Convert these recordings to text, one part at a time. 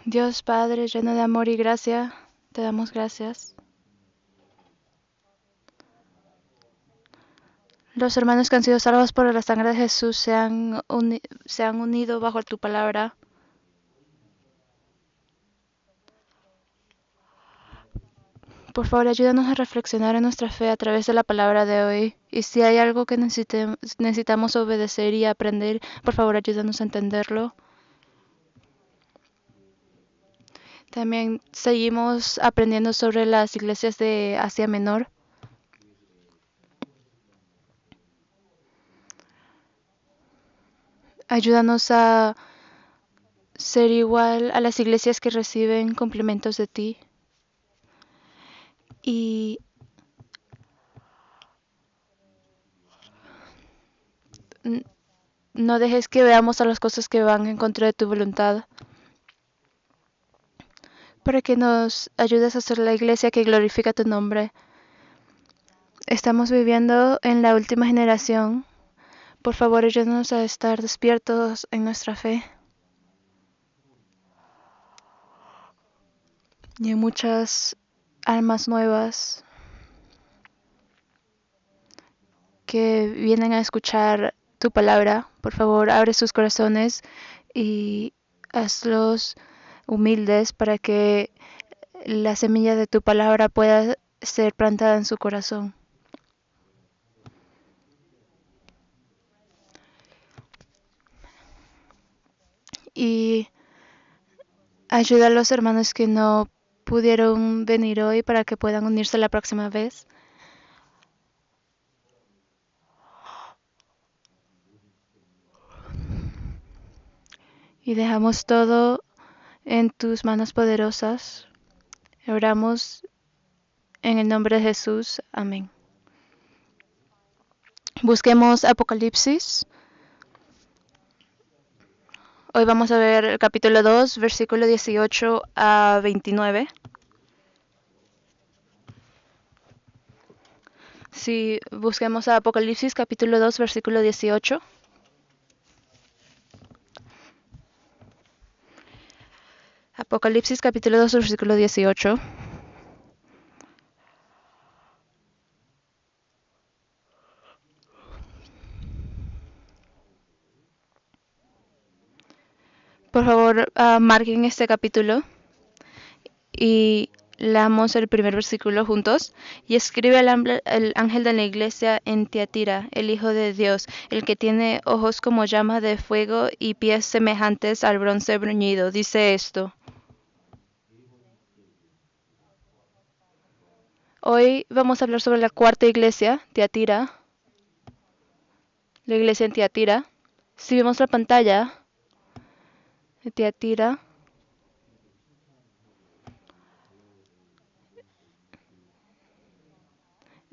Dios Padre, lleno de amor y gracia, te damos gracias. Los hermanos que han sido salvos por la sangre de Jesús se han unido bajo tu palabra. Por favor, ayúdanos a reflexionar en nuestra fe a través de la palabra de hoy. Y si hay algo que necesitamos obedecer y aprender, por favor, ayúdanos a entenderlo. También seguimos aprendiendo sobre las iglesias de Asia Menor. Ayúdanos a ser igual a las iglesias que reciben cumplimientos de ti. Y no dejes que veamos a las cosas que van en contra de tu voluntad, para que nos ayudes a ser la iglesia que glorifica tu nombre. Estamos viviendo en la última generación. Por favor, ayúdanos a estar despiertos en nuestra fe. Y hay muchas almas nuevas que vienen a escuchar tu palabra. Por favor, abre sus corazones y hazlos humildes para que la semilla de tu palabra pueda ser plantada en su corazón. Y ayuda a los hermanos que no pudieron venir hoy para que puedan unirse la próxima vez. Y dejamos todo en tus manos poderosas. Oramos en el nombre de Jesús. Amén. Busquemos Apocalipsis. Hoy vamos a ver el capítulo 2, versículo 18 a 29. Si busquemos a Apocalipsis capítulo 2, versículo 18. Apocalipsis capítulo 2, versículo 18. Por favor, marquen este capítulo y leamos el primer versículo juntos. Y escribe el ángel de la iglesia en Tiatira, el Hijo de Dios, el que tiene ojos como llama de fuego y pies semejantes al bronce bruñido. Dice esto. Hoy vamos a hablar sobre la cuarta iglesia, Tiatira, la iglesia en Tiatira. Si vemos la pantalla de Tiatira,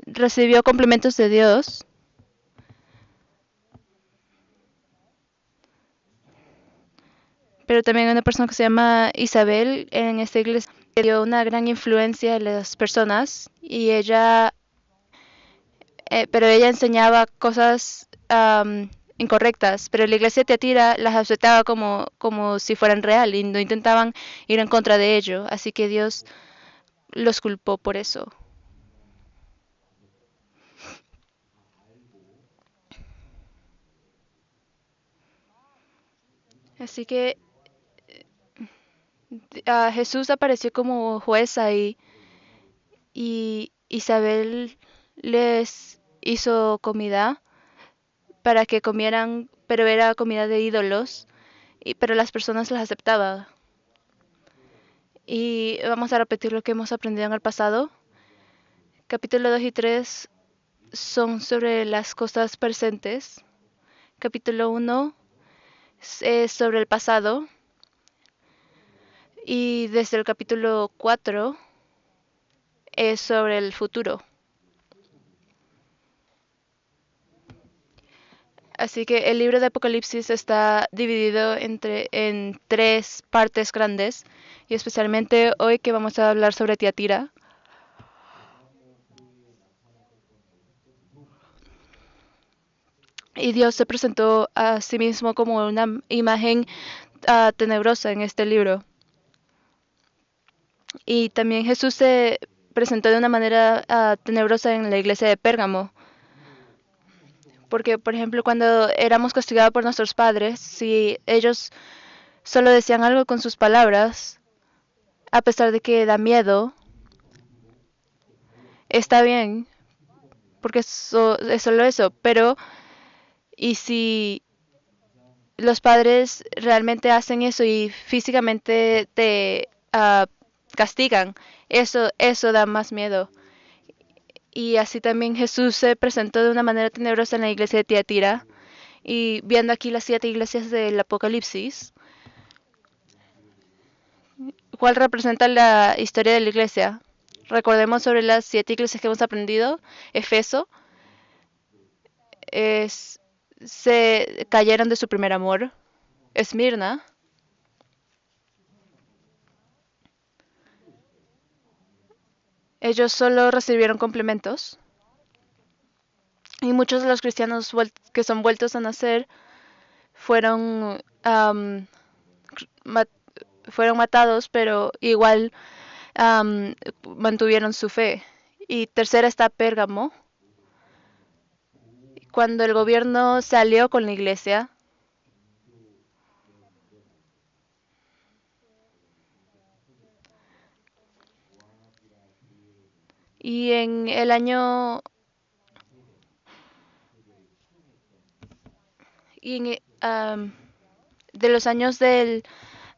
recibió complementos de Dios, pero también una persona que se llama Isabel en esta iglesia dio una gran influencia en las personas y pero ella enseñaba cosas incorrectas, pero la iglesia de Tiatira las aceptaba como si fueran real y no intentaban ir en contra de ello, así que Dios los culpó por eso. Así que Jesús apareció como juez ahí y Isabel les hizo comida para que comieran, pero era comida de ídolos, pero las personas las aceptaban. Y vamos a repetir lo que hemos aprendido en el pasado. Capítulo 2 y 3 son sobre las cosas presentes. Capítulo 1 es sobre el pasado. Y desde el capítulo 4 es sobre el futuro. Así que el libro de Apocalipsis está dividido en tres partes grandes, y especialmente hoy que vamos a hablar sobre Tiatira. Y Dios se presentó a sí mismo como una imagen tenebrosa en este libro. Y también Jesús se presentó de una manera tenebrosa en la iglesia de Pérgamo. Porque, por ejemplo, cuando éramos castigados por nuestros padres, si ellos solo decían algo con sus palabras, a pesar de que da miedo, está bien, porque es solo eso. Pero, ¿y si los padres realmente hacen eso y físicamente te castigan? Eso da más miedo. Y así también Jesús se presentó de una manera tenebrosa en la iglesia de Tiatira. Y viendo aquí las 7 iglesias del Apocalipsis, ¿cuál representa la historia de la iglesia? Recordemos sobre las 7 iglesias que hemos aprendido. Efeso, se cayeron de su primer amor. Esmirna, ellos solo recibieron complementos. Y muchos de los cristianos que son vueltos a nacer fueron, fueron matados, pero igual mantuvieron su fe. Y tercera está Pérgamo. Cuando el gobierno se alió con la iglesia, y en el año y en, de los años del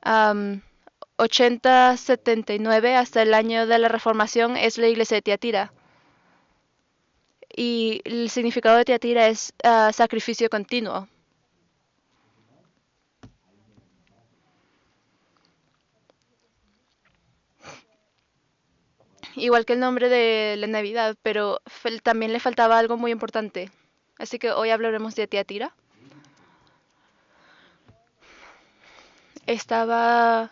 80-79 hasta el año de la Reformación es la iglesia de Tiatira. Y el significado de Tiatira es sacrificio continuo. Igual que el nombre de la Navidad, pero también le faltaba algo muy importante. Así que hoy hablaremos de Tiatira. Estaba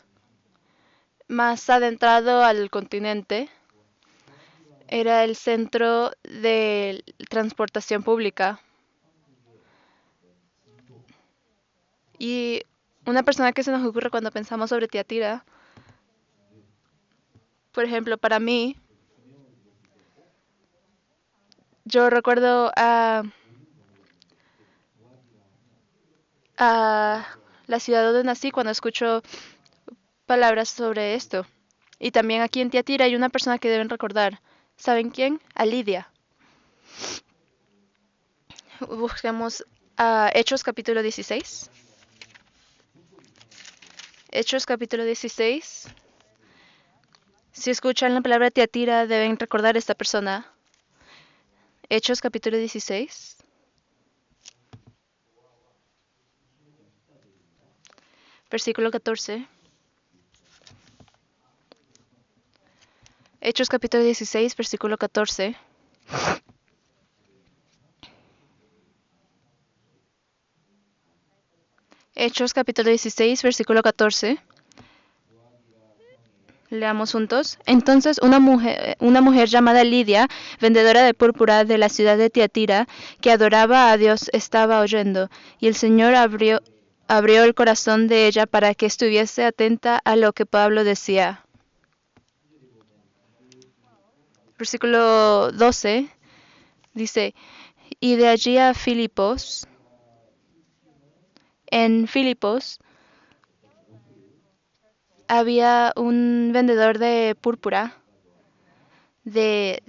más adentrado al continente. Era el centro de transportación pública. Y una persona que se nos ocurre cuando pensamos sobre Tiatira, por ejemplo, para mí, yo recuerdo a la ciudad donde nací cuando escucho palabras sobre esto. Y también aquí en Tiatira hay una persona que deben recordar. ¿Saben quién? A Lidia. Busquemos Hechos capítulo 16. Hechos capítulo 16. Si escuchan la palabra Tiatira deben recordar a esta persona. Hechos capítulo 16. Versículo 14. Hechos capítulo 16, versículo 14. Hechos capítulo 16, versículo 14. Leamos juntos. Entonces una mujer llamada Lidia, vendedora de púrpura de la ciudad de Tiatira, que adoraba a Dios, estaba oyendo, y el Señor abrió el corazón de ella para que estuviese atenta a lo que Pablo decía. Versículo 12 dice, y de allí a Filipos. En Filipos había un vendedor de púrpura de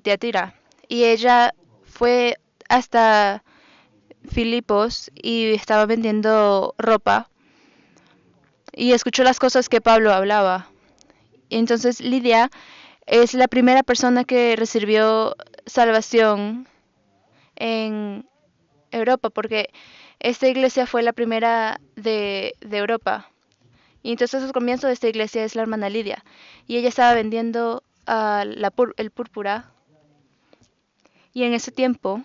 Tiatira, y ella fue hasta Filipos y estaba vendiendo ropa y escuchó las cosas que Pablo hablaba. Y entonces Lidia es la primera persona que recibió salvación en Europa, porque esta iglesia fue la primera de Europa. Y entonces el comienzo de esta iglesia es la hermana Lidia. Y ella estaba vendiendo el púrpura. Y en ese tiempo,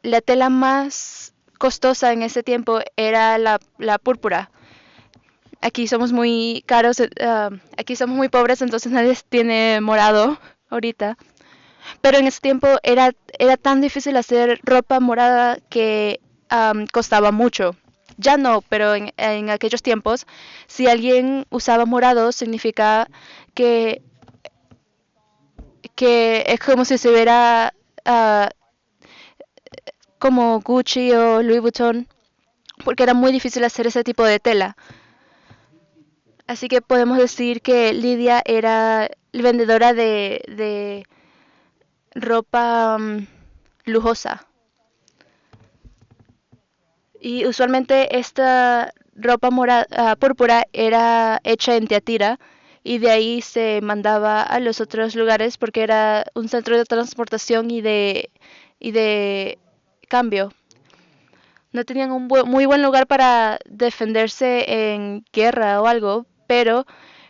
la tela más costosa en ese tiempo era la púrpura. Aquí somos muy caros, aquí somos muy pobres, entonces nadie tiene morado ahorita. Pero en ese tiempo era tan difícil hacer ropa morada que costaba mucho. Ya no, pero en aquellos tiempos, si alguien usaba morado, significa que, que es como si se viera como Gucci o Louis Vuitton, porque era muy difícil hacer ese tipo de tela. Así que podemos decir que Lidia era vendedora de ropa lujosa. Y usualmente esta ropa púrpura era hecha en Tiatira y de ahí se mandaba a los otros lugares porque era un centro de transportación y de cambio. No tenían un muy buen lugar para defenderse en guerra o algo, pero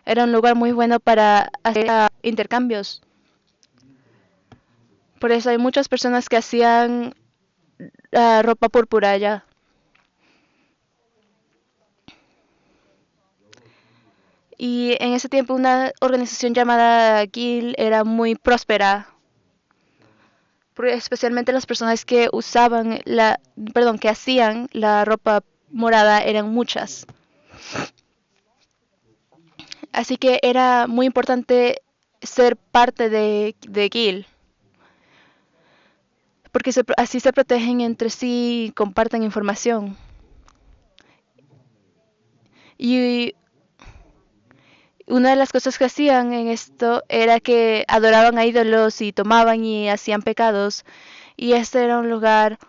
era un lugar muy bueno para hacer intercambios. Por eso hay muchas personas que hacían ropa púrpura allá. Y en ese tiempo una organización llamada GIL era muy próspera, especialmente las personas que que hacían la ropa morada eran muchas. Así que era muy importante ser parte de GIL, porque así se protegen entre sí y comparten información. Y una de las cosas que hacían en esto era que adoraban a ídolos y tomaban y hacían pecados. Y este era un lugar,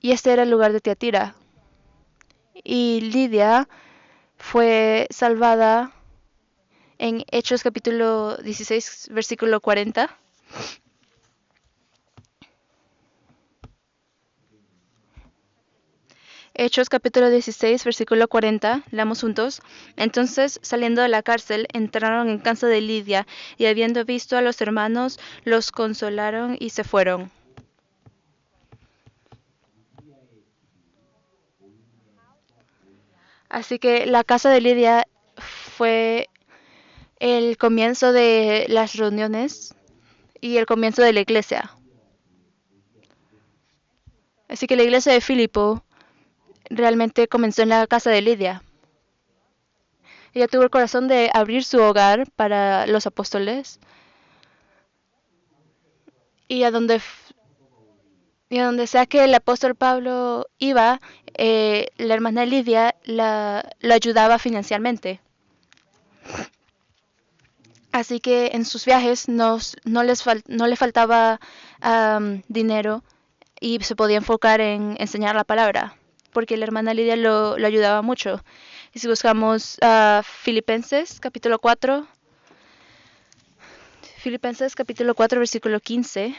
y este era el lugar de Tiatira. Y Lidia fue salvada en Hechos capítulo 16, versículo 40. Hechos capítulo 16, versículo 40, leamos juntos. Entonces, saliendo de la cárcel, entraron en casa de Lidia, y habiendo visto a los hermanos, los consolaron y se fueron. Así que la casa de Lidia fue el comienzo de las reuniones y el comienzo de la iglesia. Así que la iglesia de Filipo realmente comenzó en la casa de Lidia. Ella tuvo el corazón de abrir su hogar para los apóstoles y y a donde sea que el apóstol Pablo iba, la hermana Lidia la ayudaba financieramente. Así que en sus viajes no le faltaba dinero y se podía enfocar en enseñar la palabra, porque la hermana Lidia lo ayudaba mucho. Y si buscamos Filipenses capítulo 4, Filipenses capítulo 4, versículo 15.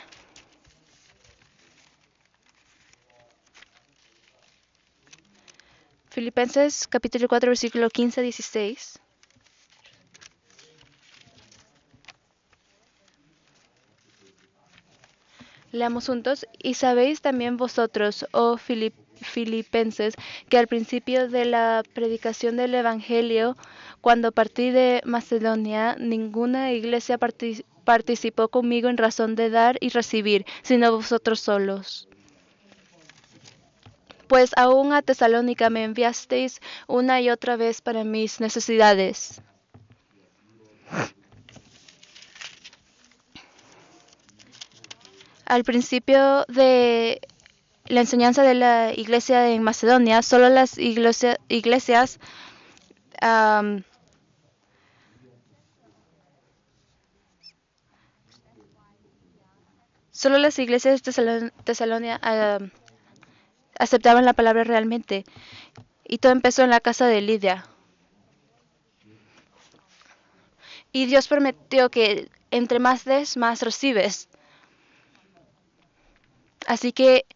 Filipenses capítulo 4, versículo 15 a 16. Leamos juntos. Y sabéis también vosotros, oh filipenses, que al principio de la predicación del Evangelio, cuando partí de Macedonia, ninguna iglesia participó conmigo en razón de dar y recibir, sino vosotros solos. Pues aún a Tesalónica me enviasteis una y otra vez para mis necesidades. Al principio de la enseñanza de la iglesia en Macedonia, solo las iglesias de Tesalónica aceptaban la palabra realmente. Y todo empezó en la casa de Lidia. Y Dios prometió que entre más des, más recibes. Así que,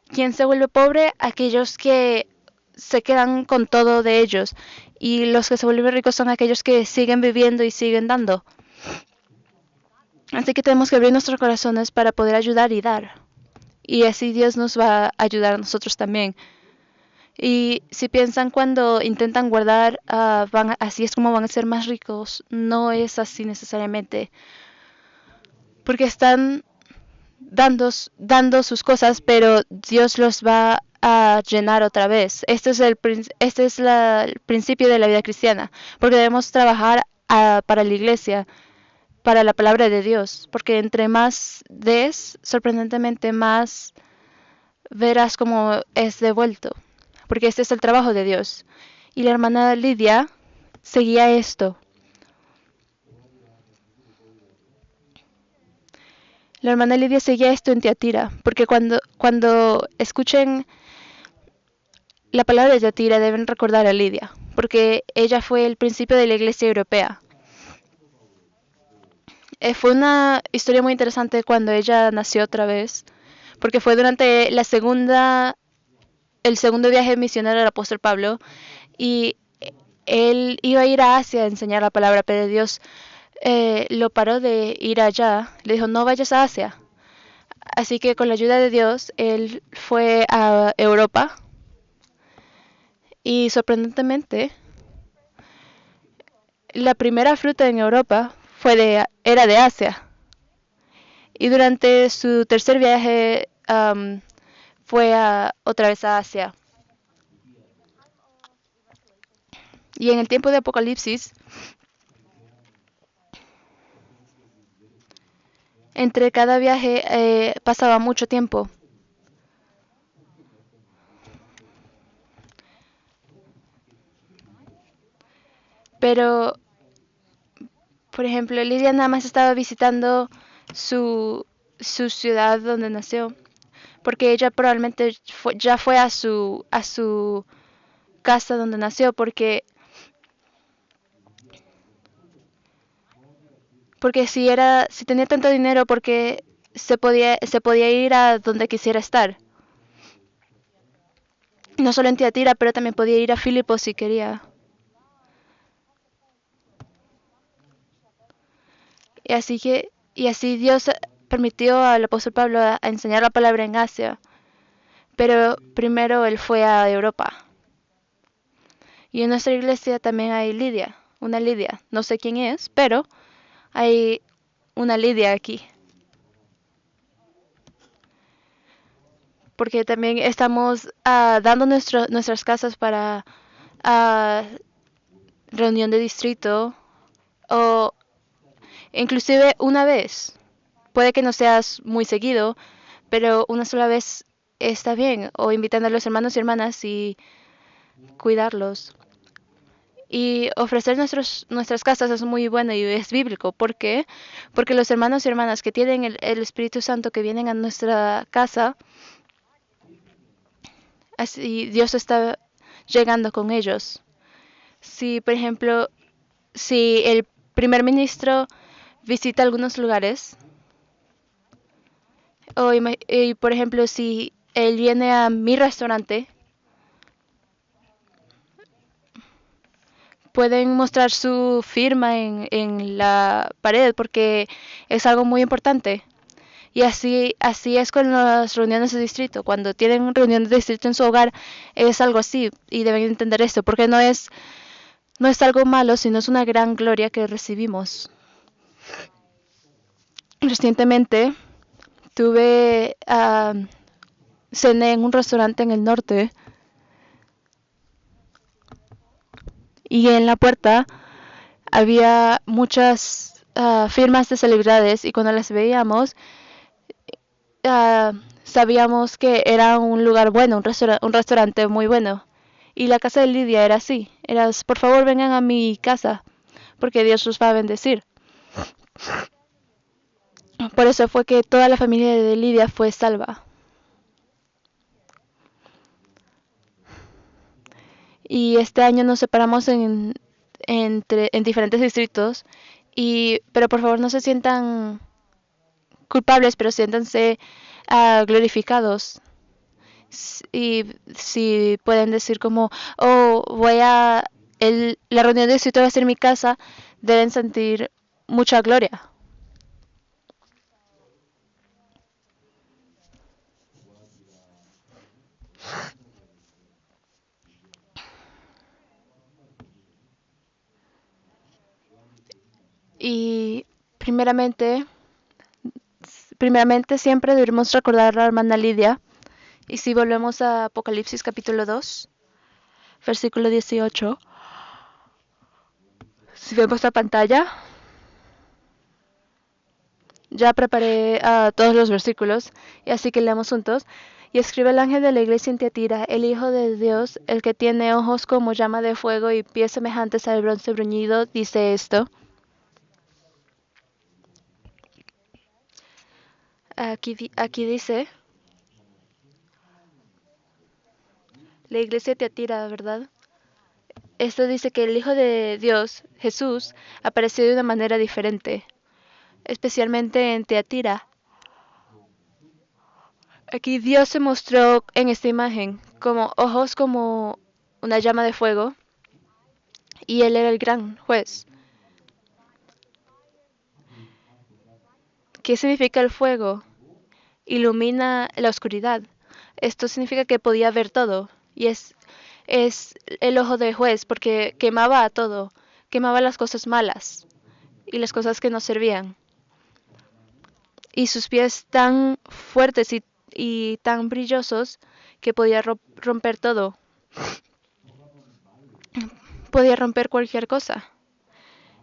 ¿quién se vuelve pobre? Aquellos que se quedan con todo de ellos. Y los que se vuelven ricos son aquellos que siguen viviendo y siguen dando. Así que tenemos que abrir nuestros corazones para poder ayudar y dar. Y así Dios nos va a ayudar a nosotros también. Y si piensan cuando intentan guardar, así es como van a ser más ricos, no es así necesariamente. Porque están dando sus cosas, pero Dios los va a llenar otra vez. Este es el principio de la vida cristiana, porque debemos trabajar para la iglesia, para la palabra de Dios, porque entre más des, sorprendentemente más verás cómo es devuelto, porque este es el trabajo de Dios. Y la hermana Lidia seguía esto. La hermana Lidia seguía esto en Tiatira, porque cuando escuchen la palabra de Tiatira deben recordar a Lidia, porque ella fue el principio de la iglesia europea. Fue una historia muy interesante cuando ella nació otra vez, porque fue durante el segundo viaje misionero del apóstol Pablo, y él iba a ir a Asia a enseñar la palabra, pero Dios lo paró de ir allá. Le dijo, no vayas a Asia. Así que con la ayuda de Dios, él fue a Europa y sorprendentemente, la primera fruta en Europa era de Asia. Y durante su tercer viaje fue otra vez a Asia. Y en el tiempo de Apocalipsis, entre cada viaje pasaba mucho tiempo. Pero, por ejemplo, Lidia nada más estaba visitando su ciudad donde nació, porque ella probablemente ya fue a su casa donde nació, porque si tenía tanto dinero, porque se podía ir a donde quisiera estar. No solo en Tiatira, pero también podía ir a Filipos si quería. Y así Dios permitió al apóstol Pablo a enseñar la palabra en Asia, pero primero él fue a Europa. Y en nuestra iglesia también hay Lidia, una Lidia. No sé quién es, pero hay una Lidia aquí. Porque también estamos dando nuestras casas para ah, reunión de distrito o inclusive una vez. Puede que no seas muy seguido, pero una sola vez está bien. O invitando a los hermanos y hermanas y cuidarlos. Y ofrecer nuestras casas es muy bueno y es bíblico. ¿Por qué? Porque los hermanos y hermanas que tienen el Espíritu Santo que vienen a nuestra casa, así Dios está llegando con ellos. Si, por ejemplo, si el primer ministro visita algunos lugares, y por ejemplo, si él viene a mi restaurante, pueden mostrar su firma en la pared porque es algo muy importante. Y así es con las reuniones de distrito. Cuando tienen reuniones de distrito en su hogar, es algo así. Y deben entender esto, porque no es algo malo, sino es una gran gloria que recibimos. Recientemente cené en un restaurante en el norte y en la puerta había muchas firmas de celebridades y cuando las veíamos sabíamos que era un lugar bueno, un restaurante muy bueno. Y la casa de Lidia era así. Era, por favor, vengan a mi casa, porque Dios los va a bendecir. Por eso fue que toda la familia de Lidia fue salva. Y este año nos separamos en diferentes distritos. Pero por favor no se sientan culpables, pero siéntanse glorificados. Y si pueden decir como, oh, la reunión de distrito va a ser en mi casa, deben sentir mucha gloria. Y primeramente, Primeramente, siempre debemos recordar a la hermana Lidia. Y si volvemos a Apocalipsis capítulo 2, versículo 18, si vemos la pantalla, ya preparé todos los versículos, y así que leamos juntos. Y escribe el ángel de la iglesia en Tiatira, el Hijo de Dios, el que tiene ojos como llama de fuego y pies semejantes al bronce bruñido, dice esto. Aquí dice, la iglesia de Tiatira, ¿verdad? Esto dice que el Hijo de Dios, Jesús, apareció de una manera diferente, especialmente en Tiatira. Aquí Dios se mostró en esta imagen como ojos como una llama de fuego y Él era el gran juez. ¿Qué significa el fuego? Ilumina la oscuridad. Esto significa que podía ver todo y es el ojo del juez porque quemaba a todo, quemaba las cosas malas y las cosas que no servían. Y sus pies tan fuertes y tan brillosos que podía romper todo. Podía romper cualquier cosa.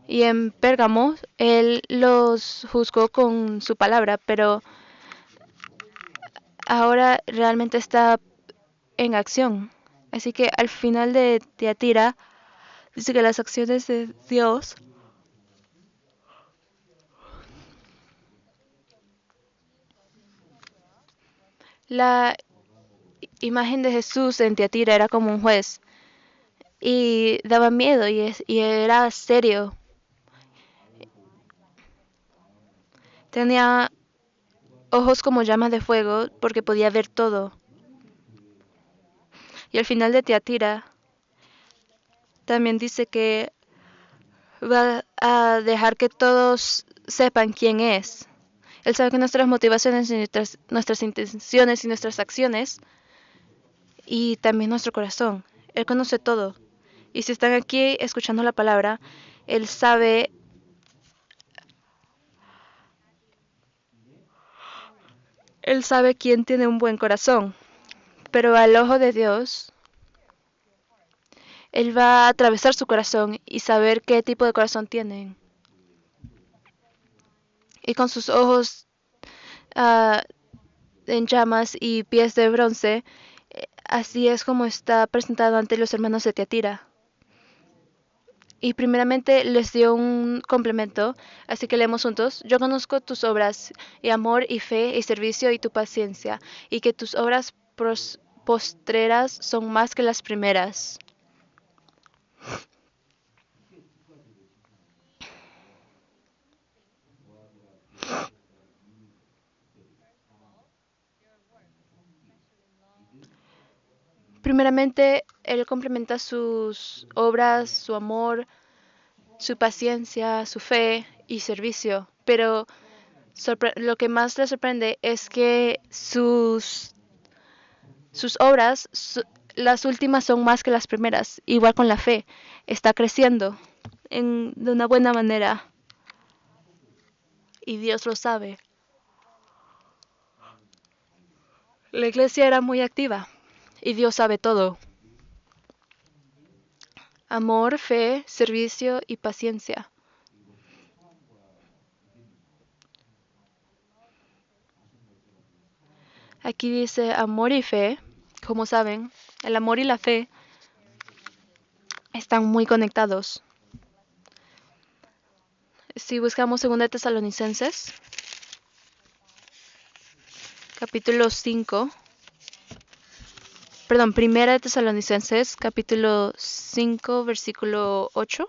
Y en Pérgamo él los juzgó con su palabra, pero ahora realmente está en acción. Así que al final de Tiatira dice que las acciones de Dios, la imagen de Jesús en Tiatira era como un juez y daba miedo y era serio. Tenía ojos como llamas de fuego porque podía ver todo. Y al final de Tiatira también dice que va a dejar que todos sepan quién es. Él sabe que nuestras motivaciones y nuestras intenciones y nuestras acciones y también nuestro corazón. Él conoce todo. Y si están aquí escuchando la palabra, Él sabe quién tiene un buen corazón. Pero al ojo de Dios, Él va a atravesar su corazón y saber qué tipo de corazón tienen. Y con sus ojos en llamas y pies de bronce, así es como está presentado ante los hermanos de Tiatira. Y primeramente les dio un complemento, así que leemos juntos. Yo conozco tus obras, y amor, y fe, y servicio, y tu paciencia, y que tus obras postreras son más que las primeras. Primeramente, Él complementa sus obras, su amor, su paciencia, su fe y servicio, pero lo que más le sorprende es que sus obras, las últimas son más que las primeras, igual con la fe, está creciendo de una buena manera y Dios lo sabe. La iglesia era muy activa y Dios sabe todo. Amor, fe, servicio y paciencia. Aquí dice amor y fe. Como saben, el amor y la fe están muy conectados. Si buscamos 2 Tesalonicenses, capítulo 5, perdón, 1 Tesalonicenses, capítulo 5, versículo 8.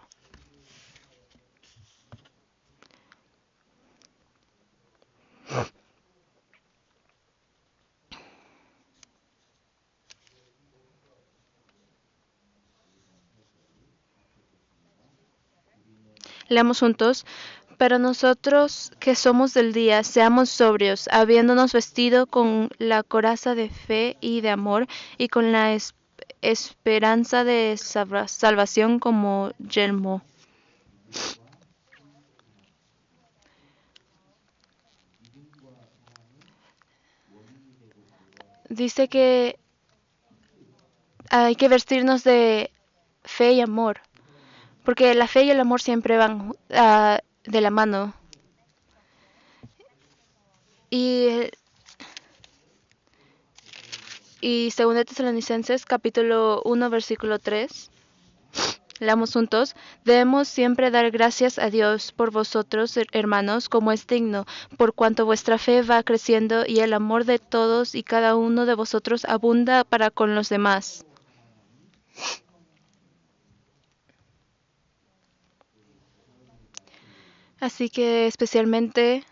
Leamos juntos. Pero nosotros que somos del día, seamos sobrios, habiéndonos vestido con la coraza de fe y de amor, y con la esperanza de salvación como yelmo. Dice que hay que vestirnos de fe y amor, porque la fe y el amor siempre van de la mano. Y, y 2 Tesalonicenses capítulo 1 versículo 3, leamos juntos, debemos siempre dar gracias a Dios por vosotros, hermanos, como es digno, por cuanto vuestra fe va creciendo y el amor de todos y cada uno de vosotros abunda para con los demás. Así que especialmente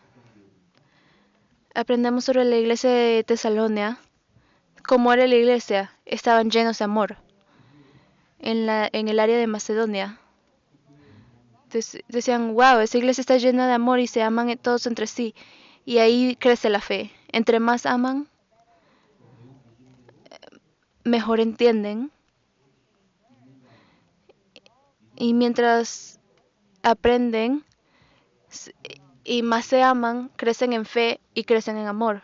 aprendemos sobre la iglesia de Tesalonia. Cómo era la iglesia, estaban llenos de amor. En el área de Macedonia decían, wow, esa iglesia está llena de amor y se aman todos entre sí. Y ahí crece la fe. Entre más aman, mejor entienden. Y mientras aprenden y más se aman, crecen en fe y crecen en amor.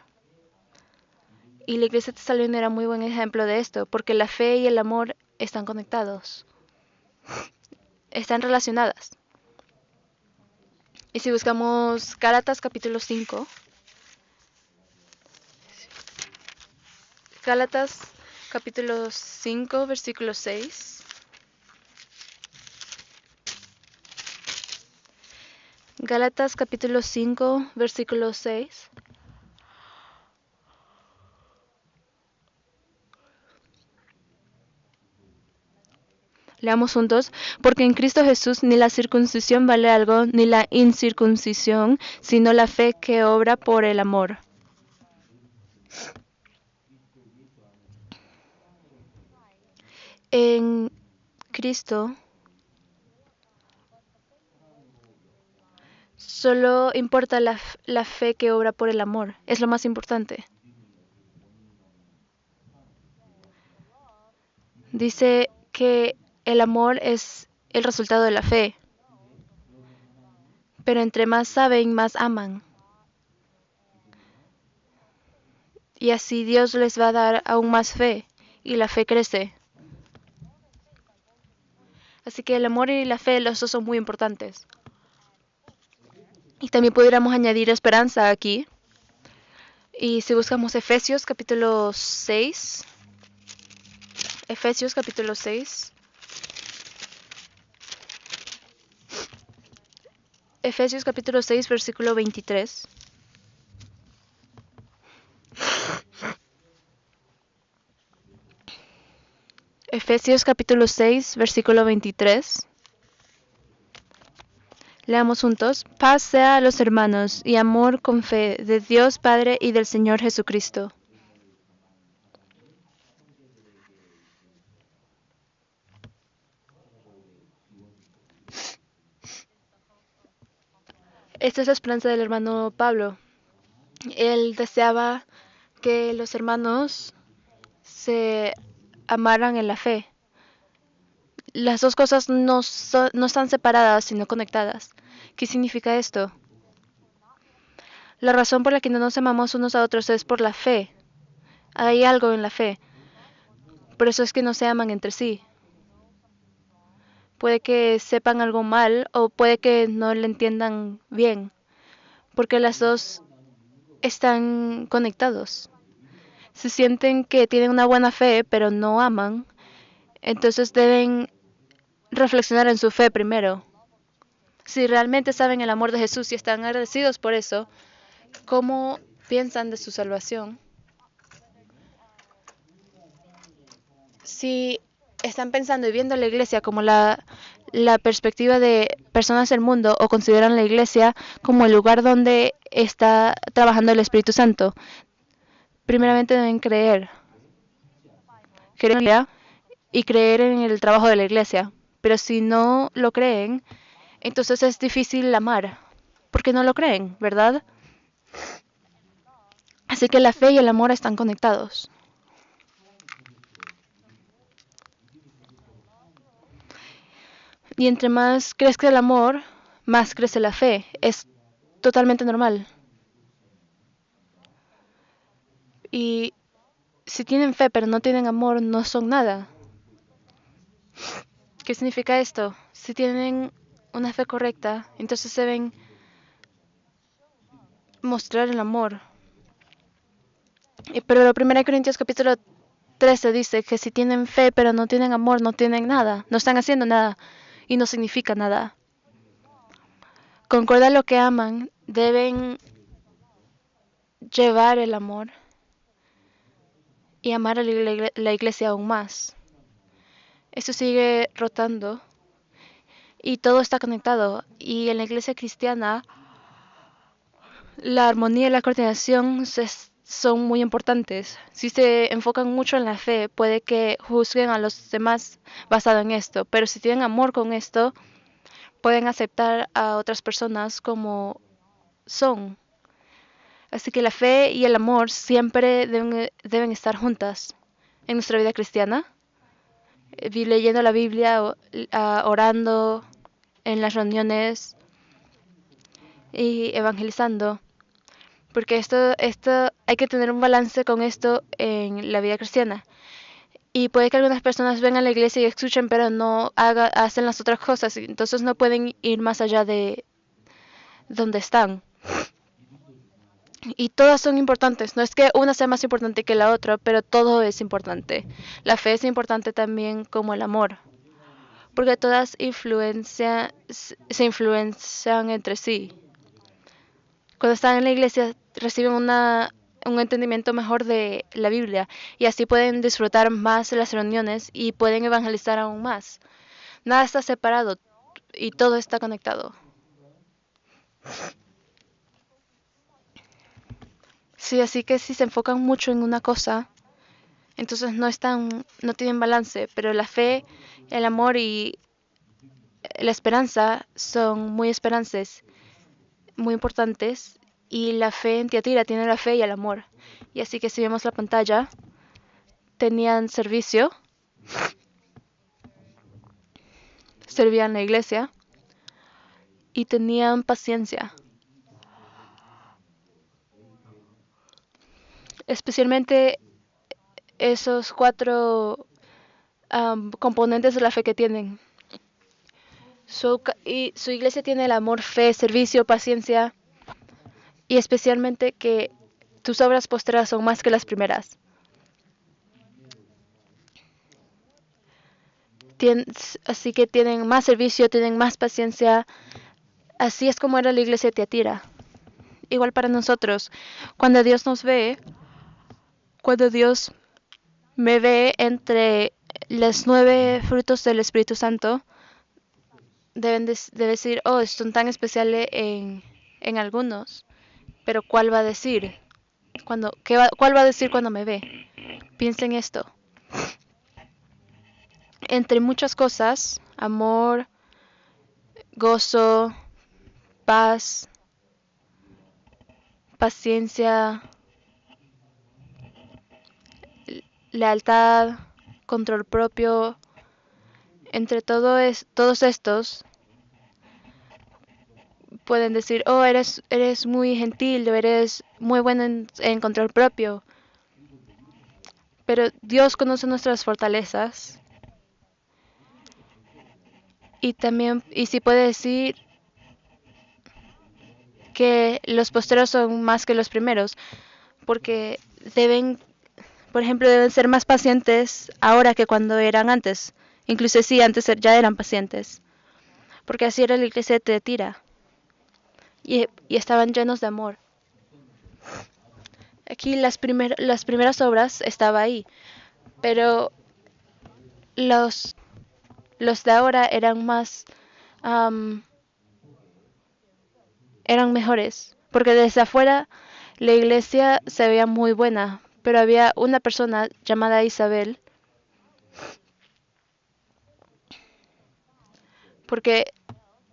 Y la iglesia de Tesalónica era muy buen ejemplo de esto, porque la fe y el amor están conectados, están relacionadas. Y si buscamos Gálatas capítulo 5, Gálatas capítulo 5 versículo 6. Gálatas capítulo 5 versículo 6. Leamos juntos, porque en Cristo Jesús ni la circuncisión vale algo, ni la incircuncisión, sino la fe que obra por el amor. En Cristo solo importa la fe que obra por el amor. Es lo más importante. Dice que el amor es el resultado de la fe. Pero entre más saben, más aman. Y así Dios les va a dar aún más fe. Y la fe crece. Así que el amor y la fe, los dos son muy importantes. Y también pudiéramos añadir esperanza aquí. Y si buscamos Efesios capítulo 6. Efesios capítulo 6. Efesios capítulo 6 versículo 23. Efesios capítulo 6 versículo 23. Leamos juntos. Paz sea a los hermanos y amor con fe de Dios Padre y del Señor Jesucristo. Esta es la esperanza del hermano Pablo. Él deseaba que los hermanos se amaran en la fe. Las dos cosas no están separadas, sino conectadas. ¿Qué significa esto? La razón por la que no nos amamos unos a otros es por la fe. Hay algo en la fe. Por eso es que no se aman entre sí. Puede que sepan algo mal o puede que no le entiendan bien, porque las dos están conectados. Si sienten que tienen una buena fe, pero no aman, entonces deben reflexionar en su fe primero. Si realmente saben el amor de Jesús y están agradecidos por eso, ¿cómo piensan de su salvación? Si están pensando y viendo la iglesia como la perspectiva de personas del mundo o consideran la iglesia como el lugar donde está trabajando el Espíritu Santo, primeramente deben creer y creer en el trabajo de la iglesia. Pero si no lo creen, entonces es difícil amar, porque no lo creen, ¿verdad? Así que la fe y el amor están conectados. Y entre más crezca el amor, más crece la fe. Es totalmente normal. Y si tienen fe pero no tienen amor, no son nada. ¿Qué significa esto? Si tienen una fe correcta, entonces deben mostrar el amor. Pero la 1 Corintios capítulo 13 dice que si tienen fe pero no tienen amor, no tienen nada, no están haciendo nada y no significa nada. Concuerda lo que aman, deben llevar el amor y amar a la iglesia aún más. Esto sigue rotando y todo está conectado. Y en la iglesia cristiana, la armonía y la coordinación son muy importantes. Si se enfocan mucho en la fe, puede que juzguen a los demás basado en esto. Pero si tienen amor con esto, pueden aceptar a otras personas como son. Así que la fe y el amor siempre deben estar juntas en nuestra vida cristiana. Leyendo la Biblia, orando en las reuniones y evangelizando. Porque esto hay que tener un balance con esto en la vida cristiana. Y puede que algunas personas vengan a la iglesia y escuchen, pero no hacen las otras cosas. Entonces no pueden ir más allá de donde están. Y todas son importantes. No es que una sea más importante que la otra, pero todo es importante. La fe es importante también como el amor. Porque todas se influencian entre sí. Cuando están en la iglesia reciben un entendimiento mejor de la Biblia y así pueden disfrutar más las reuniones y pueden evangelizar aún más. Nada está separado y todo está conectado. Sí, así que si se enfocan mucho en una cosa, entonces no tienen balance, pero la fe, el amor y la esperanza son muy importantes, y la fe en Tiatira tiene la fe y el amor. Y así que si vemos la pantalla, tenían servicio, servían la iglesia y tenían paciencia. Especialmente esos 4 componentes de la fe que tienen. Su iglesia tiene el amor, fe, servicio, paciencia, y especialmente que tus obras postreras son más que las primeras. Así que tienen más servicio, tienen más paciencia. Así es como era la iglesia de Tiatira. Igual para nosotros, cuando Dios nos ve, cuando Dios me ve entre los 9 frutos del Espíritu Santo, deben de decir, oh, son tan especiales en algunos, pero ¿cuál va a decir? ¿Cuál va a decir cuando me ve? Piensen esto. Entre muchas cosas, amor, gozo, paz, paciencia, lealtad, control propio, entre todos estos pueden decir, oh, eres muy gentil, o eres muy bueno en control propio. Pero Dios conoce nuestras fortalezas. Y sí puede decir que los postreros son más que los primeros, porque por ejemplo, deben ser más pacientes ahora que cuando eran antes. Incluso sí, antes ya eran pacientes, porque así era la iglesia de Tiatira, y estaban llenos de amor. Aquí las primeras obras estaba ahí, pero los de ahora eran mejores, porque desde afuera la iglesia se veía muy buena, pero había una persona llamada Isabel, porque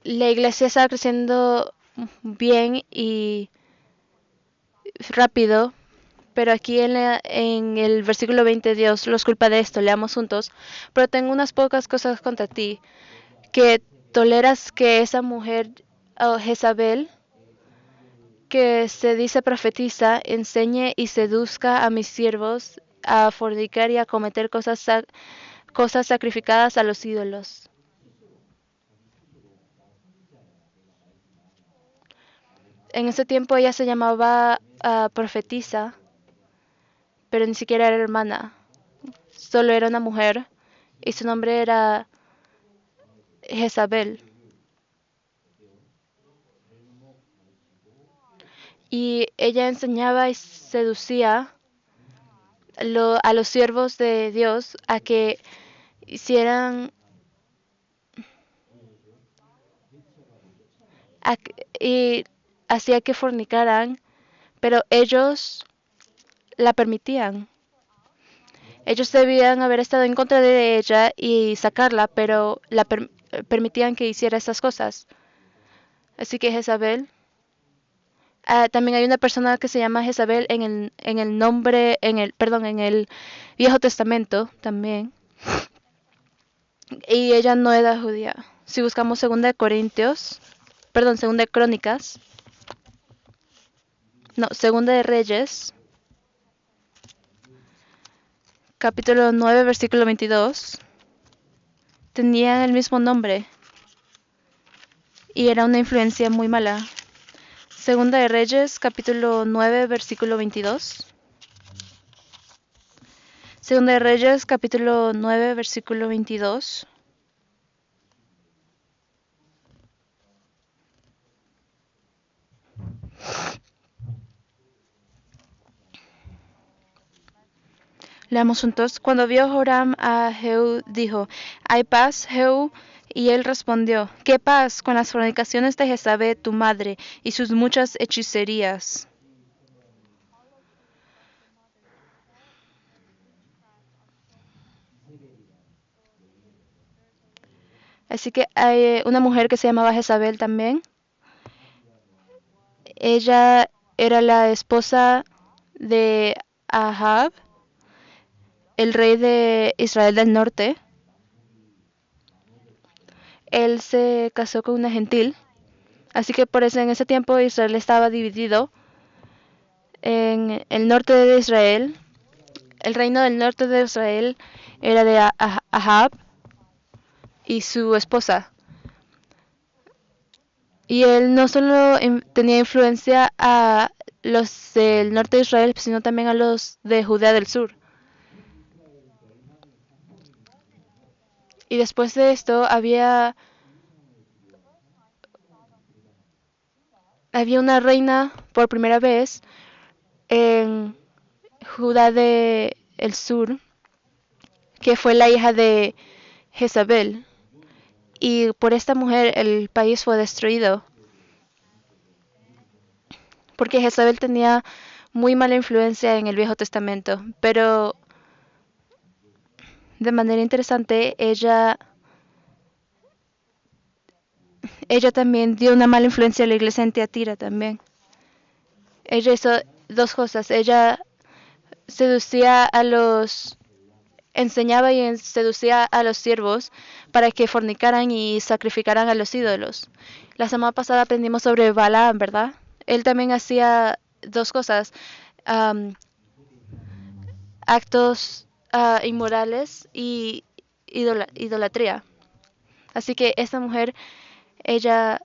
la iglesia estaba creciendo bien y rápido, pero aquí en el versículo 20 Dios los culpa de esto, leamos juntos. Pero tengo unas pocas cosas contra ti, que toleras que esa mujer, Jezabel, que se dice profetiza, enseñe y seduzca a mis siervos a fornicar y a cometer cosas sacrificadas a los ídolos. En ese tiempo ella se llamaba profetisa, pero ni siquiera era hermana, solo era una mujer y su nombre era Jezabel. Y ella enseñaba y seducía a los siervos de Dios a que hicieran y hacía que fornicaran, pero ellos la permitían. Ellos debían haber estado en contra de ella y sacarla, pero permitían que hiciera esas cosas. Así que Jezabel, también hay una persona que se llama Jezabel en el nombre, perdón, en el Viejo Testamento también. Y ella no era judía. Si buscamos Segunda de Crónicas, no, Segunda de Reyes, capítulo 9, versículo 22, tenían el mismo nombre y era una influencia muy mala. Segunda de Reyes, capítulo 9, versículo 22. Segunda de Reyes, capítulo 9, versículo 22. Leamos juntos. Cuando vio Joram a Jehú, dijo, ¿hay paz, Jehú? Y él respondió, ¿qué paz con las fornicaciones de Jezabel, tu madre, y sus muchas hechicerías? Así que hay una mujer que se llamaba Jezabel también. Ella era la esposa de Ahab, el rey de Israel del norte. Él se casó con una gentil. Así que por eso en ese tiempo Israel estaba dividido en el norte de Israel. El reino del norte de Israel era de Ahab y su esposa. Y él no solo tenía influencia a los del norte de Israel, sino también a los de Judea del sur. Y después de esto había una reina por primera vez en Judá del sur, que fue la hija de Jezabel. Y por esta mujer el país fue destruido, porque Jezabel tenía muy mala influencia en el Viejo Testamento. Pero de manera interesante, ella también dio una mala influencia a la iglesia en Tiatira también. Ella hizo dos cosas. Ella seducía a los enseñaba y seducía a los siervos para que fornicaran y sacrificaran a los ídolos. La semana pasada aprendimos sobre Balaam, ¿verdad? Él también hacía dos cosas, um, actos inmorales y idolatría. Así que esta mujer, ella,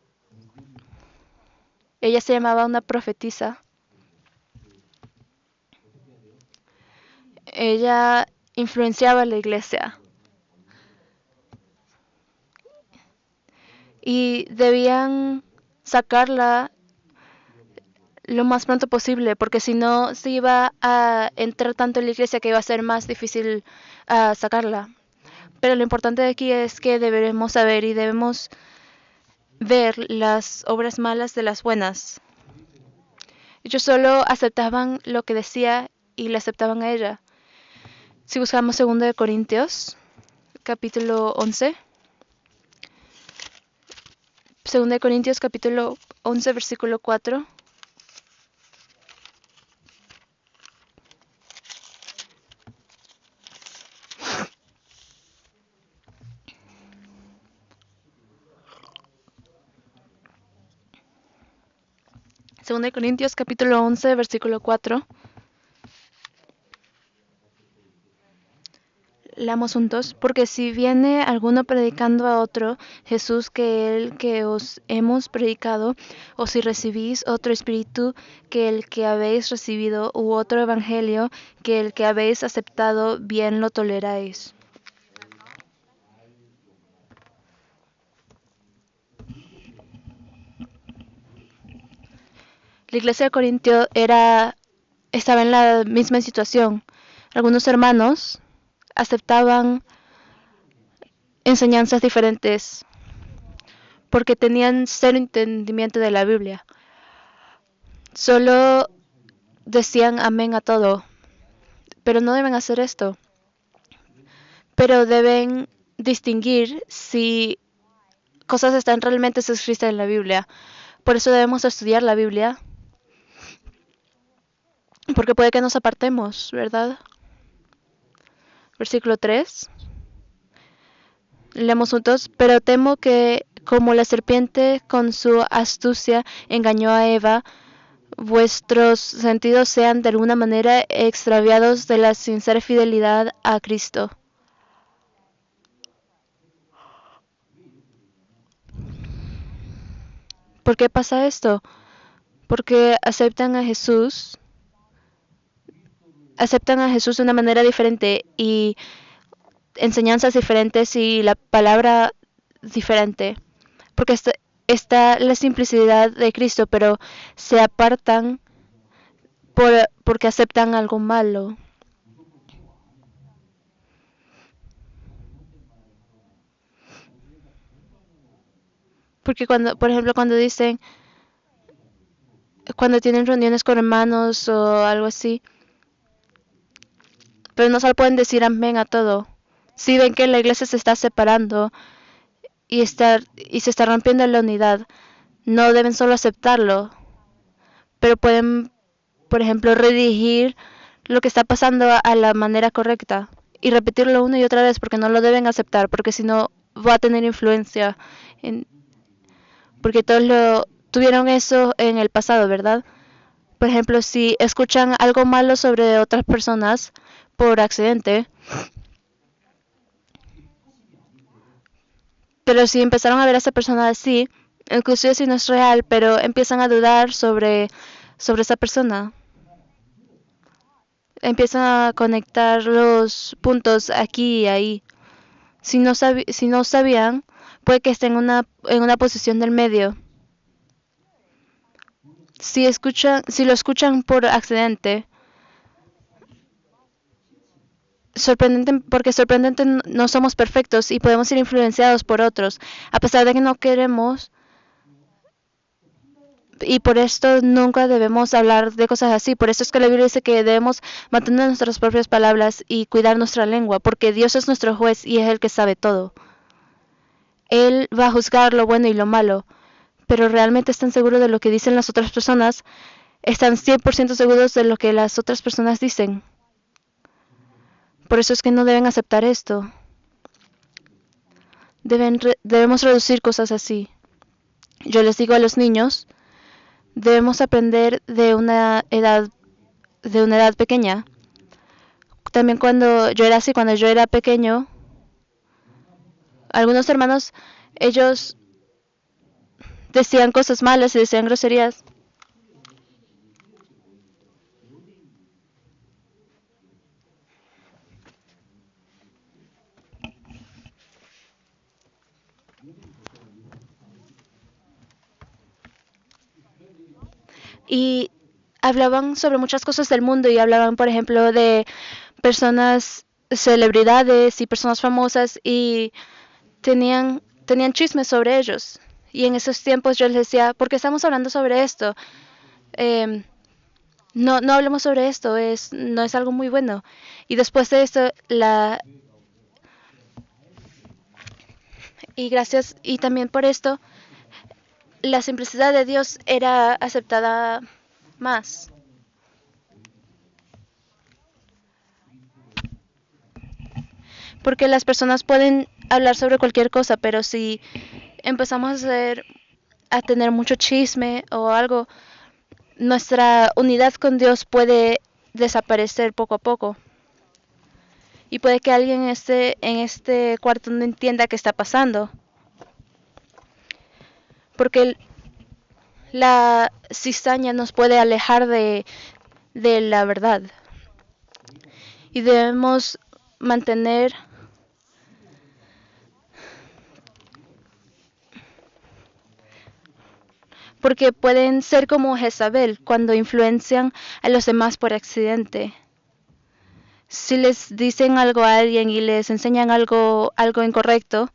ella se llamaba una profetisa. Ella influenciaba a la iglesia y debían sacarla lo más pronto posible, porque si no se iba a entrar tanto en la iglesia que iba a ser más difícil sacarla. Pero lo importante de aquí es que deberemos saber y debemos ver las obras malas de las buenas. Ellos solo aceptaban lo que decía y le aceptaban a ella. Si buscamos 2 Corintios, capítulo 11. 2 Corintios, capítulo 11, versículo 4. 2 Corintios capítulo 11, versículo 4. Leamos juntos. Porque si viene alguno predicando a otro Jesús que el que os hemos predicado, o si recibís otro espíritu que el que habéis recibido, u otro evangelio que el que habéis aceptado, bien lo toleráis. La iglesia de Corintio estaba en la misma situación. Algunos hermanos aceptaban enseñanzas diferentes porque tenían cero entendimiento de la Biblia. Solo decían amén a todo, pero no deben hacer esto. Pero deben distinguir si cosas están realmente escritas en la Biblia. Por eso debemos estudiar la Biblia, porque puede que nos apartemos, ¿verdad? Versículo 3. Leemos juntos. Pero temo que, como la serpiente con su astucia engañó a Eva, vuestros sentidos sean de alguna manera extraviados de la sincera fidelidad a Cristo. ¿Por qué pasa esto? Porque aceptan a Jesús de una manera diferente y enseñanzas diferentes y la palabra diferente. Porque está la simplicidad de Cristo, pero se apartan porque aceptan algo malo. Porque por ejemplo, cuando tienen reuniones con hermanos o algo así, pero no solo pueden decir amén a todo. Si ven que la iglesia se está separando y se está rompiendo la unidad, no deben solo aceptarlo, pero pueden, por ejemplo, redirigir lo que está pasando a la manera correcta y repetirlo una y otra vez porque no lo deben aceptar, porque si no va a tener influencia. Porque todos tuvieron eso en el pasado, ¿verdad? Por ejemplo, si escuchan algo malo sobre otras personas por accidente, pero si empezaron a ver a esa persona así, inclusive si no es real, pero empiezan a dudar sobre esa persona. Empiezan a conectar los puntos aquí y ahí. Si no sabían, puede que estén en una posición del medio. Si lo escuchan por accidente, porque sorprendente no somos perfectos y podemos ser influenciados por otros, a pesar de que no queremos. Y por esto nunca debemos hablar de cosas así. Por eso es que la Biblia dice que debemos mantener nuestras propias palabras y cuidar nuestra lengua, porque Dios es nuestro juez y es el que sabe todo. Él va a juzgar lo bueno y lo malo, pero realmente están seguros de lo que dicen las otras personas, están 100% seguros de lo que las otras personas dicen. Por eso es que no deben aceptar esto. Debemos reducir cosas así. Yo les digo a los niños, debemos aprender de una edad pequeña. También cuando yo era pequeño, algunos hermanos, ellos decían cosas malas y decían groserías. Y hablaban sobre muchas cosas del mundo y hablaban, por ejemplo, de personas, celebridades y personas famosas y tenían chismes sobre ellos. Y en esos tiempos yo les decía, ¿por qué estamos hablando sobre esto? No hablemos sobre esto, no es algo muy bueno. Y después de esto, y también por esto, la simplicidad de Dios era aceptada más. Porque las personas pueden hablar sobre cualquier cosa, pero si empezamos a tener mucho chisme o algo, nuestra unidad con Dios puede desaparecer poco a poco. Y puede que alguien esté en este cuarto no entienda qué está pasando. Porque la cizaña nos puede alejar de la verdad. Y debemos mantener, porque pueden ser como Jezabel cuando influencian a los demás por accidente. Si les dicen algo a alguien y les enseñan algo incorrecto,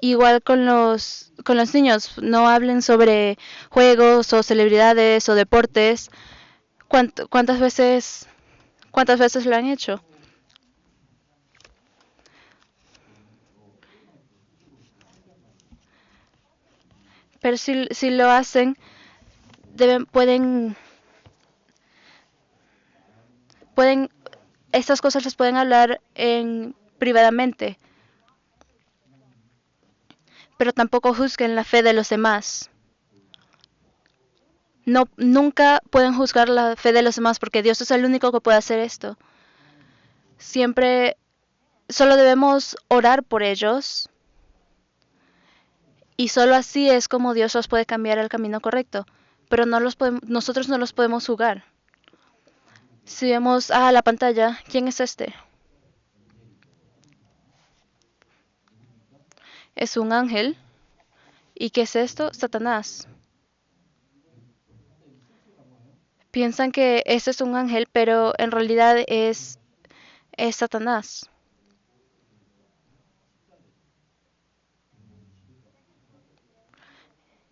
igual con los niños, no hablen sobre juegos o celebridades o deportes. ¿Cuántas veces lo han hecho? Pero si lo hacen, pueden, pueden, estas cosas les pueden hablar privadamente, pero tampoco juzguen la fe de los demás. No, nunca pueden juzgar la fe de los demás porque Dios es el único que puede hacer esto. Siempre, solo debemos orar por ellos y solo así es como Dios los puede cambiar al camino correcto. Pero nosotros no los podemos jugar. Si vemos a la pantalla, ¿quién es este? Es un ángel. ¿Y qué es esto? Satanás. Piensan que este es un ángel, pero en realidad es Satanás.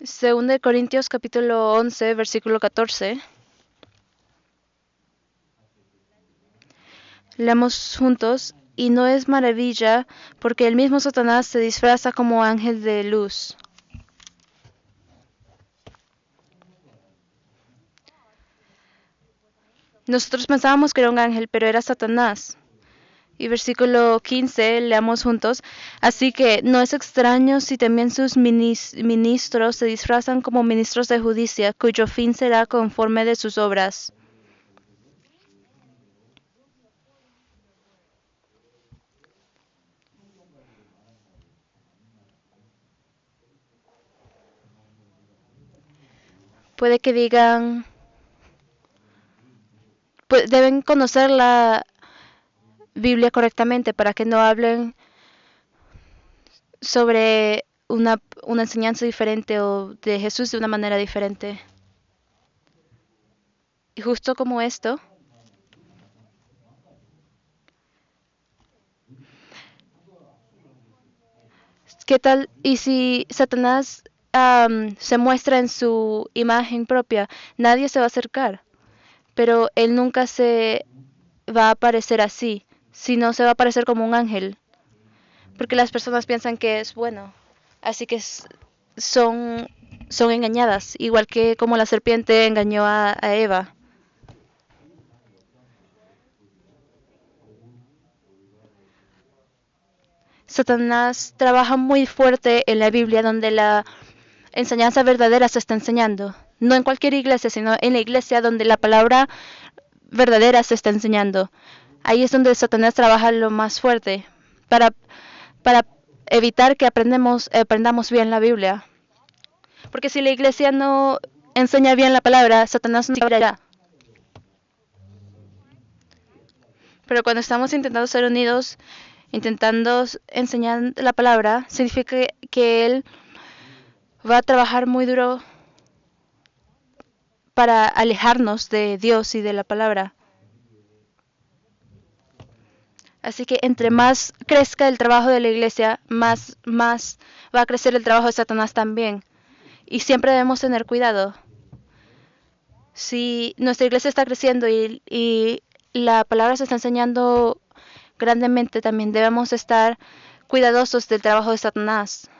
Según de Corintios capítulo 11, versículo 14. Leamos juntos. Y no es maravilla, porque el mismo Satanás se disfraza como ángel de luz. Nosotros pensábamos que era un ángel, pero era Satanás. Y versículo 15, leamos juntos. Así que no es extraño si también sus ministros se disfrazan como ministros de justicia, cuyo fin será conforme de sus obras. Puede que digan, deben conocer la Biblia correctamente para que no hablen sobre una enseñanza diferente o de Jesús de una manera diferente. Y justo como esto, ¿qué tal? Y si Satanás se muestra en su imagen propia, nadie se va a acercar, pero él nunca se va a aparecer así, sino se va a aparecer como un ángel, porque las personas piensan que es bueno, así que son, son engañadas, igual que como la serpiente engañó a Eva. Satanás trabaja muy fuerte en la Biblia donde la enseñanza verdadera se está enseñando. No en cualquier iglesia, sino en la iglesia donde la palabra verdadera se está enseñando. Ahí es donde Satanás trabaja lo más fuerte para, para evitar que aprendamos bien la Biblia. Porque si la iglesia no enseña bien la palabra, Satanás no irá. Pero cuando estamos intentando ser unidos, intentando enseñar la palabra, significa que Él va a trabajar muy duro para alejarnos de Dios y de la palabra. Así que entre más crezca el trabajo de la iglesia, más va a crecer el trabajo de Satanás también. Y siempre debemos tener cuidado. Si nuestra iglesia está creciendo y la palabra se está enseñando grandemente, también debemos estar cuidadosos del trabajo de Satanás.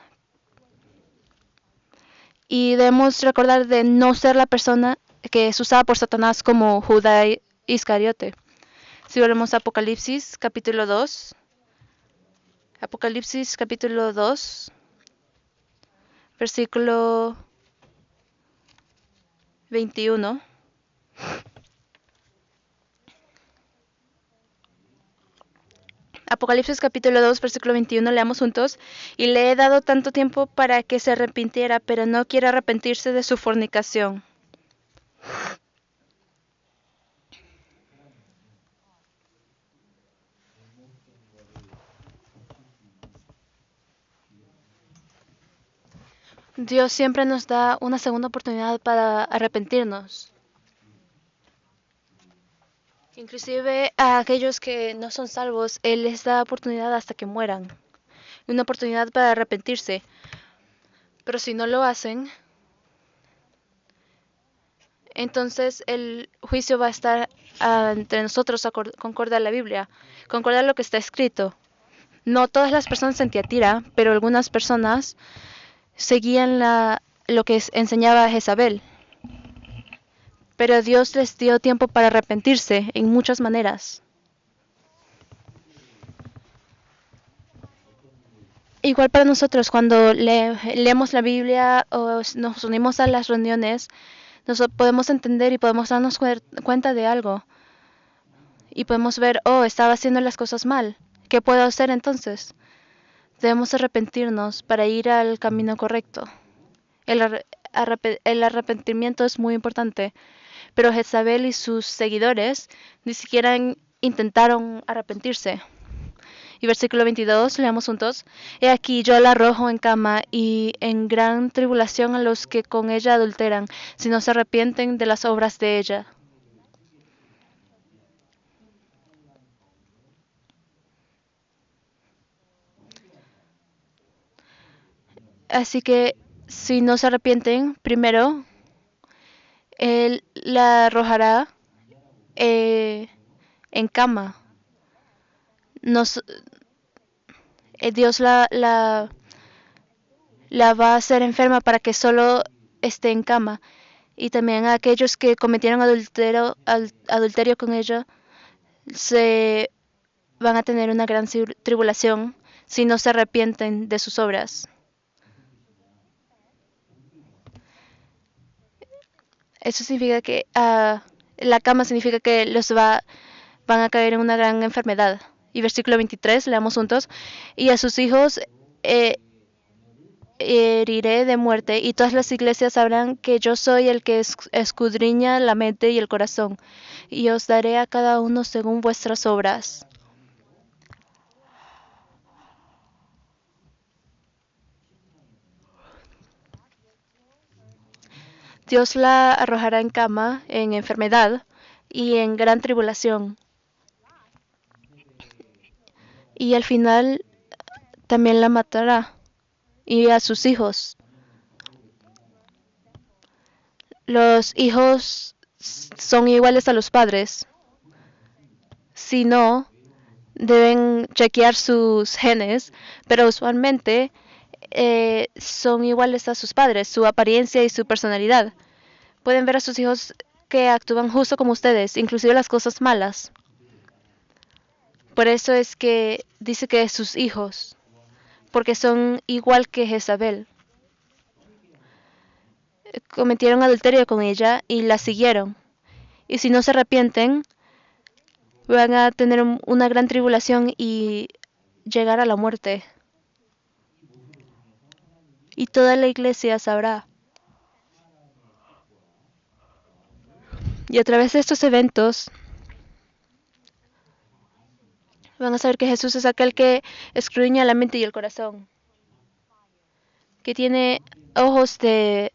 Y debemos recordar de no ser la persona que es usada por Satanás como Judá Iscariote. Si volvemos a Apocalipsis capítulo 2. Apocalipsis capítulo 2, versículo 21. Apocalipsis capítulo 2, versículo 21, leamos juntos. Y le he dado tanto tiempo para que se arrepintiera, pero no quiere arrepentirse de su fornicación. Dios siempre nos da una segunda oportunidad para arrepentirnos. Inclusive a aquellos que no son salvos, Él les da oportunidad hasta que mueran. Una oportunidad para arrepentirse. Pero si no lo hacen, entonces el juicio va a estar entre nosotros, concorda la Biblia, concorda lo que está escrito. No todas las personas en Tiatira, pero algunas personas seguían lo que enseñaba Jezabel. Pero Dios les dio tiempo para arrepentirse en muchas maneras. Igual para nosotros, cuando leemos la Biblia o nos unimos a las reuniones, nos podemos entender y podemos darnos cuenta de algo. Y podemos ver, oh, estaba haciendo las cosas mal. ¿Qué puedo hacer entonces? Debemos arrepentirnos para ir al camino correcto. El arrepentimiento es muy importante, pero Jezabel y sus seguidores ni siquiera intentaron arrepentirse. Y versículo 22, leamos juntos. He aquí yo la arrojo en cama y en gran tribulación a los que con ella adulteran, si no se arrepienten de las obras de ella. Así que si no se arrepienten, primero Él la arrojará en cama. Nos, Dios la va a hacer enferma para que solo esté en cama. Y también a aquellos que cometieron adulterio con ella se van a tener una gran tribulación si no se arrepienten de sus obras. Eso significa que la cama significa que van a caer en una gran enfermedad. Y versículo 23, leamos juntos. Y a sus hijos heriré de muerte, y todas las iglesias sabrán que yo soy el que escudriña la mente y el corazón, y os daré a cada uno según vuestras obras. Dios la arrojará en cama, en enfermedad y en gran tribulación. Y al final también la matará, y a sus hijos. Los hijos son iguales a los padres. Si no, deben chequear sus genes, pero usualmente son iguales a sus padres, su apariencia y su personalidad. Pueden ver a sus hijos que actúan justo como ustedes, inclusive las cosas malas. Por eso es que dice que sus hijos, porque son igual que Jezabel. Cometieron adulterio con ella y la siguieron. Y si no se arrepienten, van a tener una gran tribulación y llegar a la muerte. Y toda la iglesia sabrá. Y a través de estos eventos van a saber que Jesús es aquel que escudriña la mente y el corazón, que tiene ojos de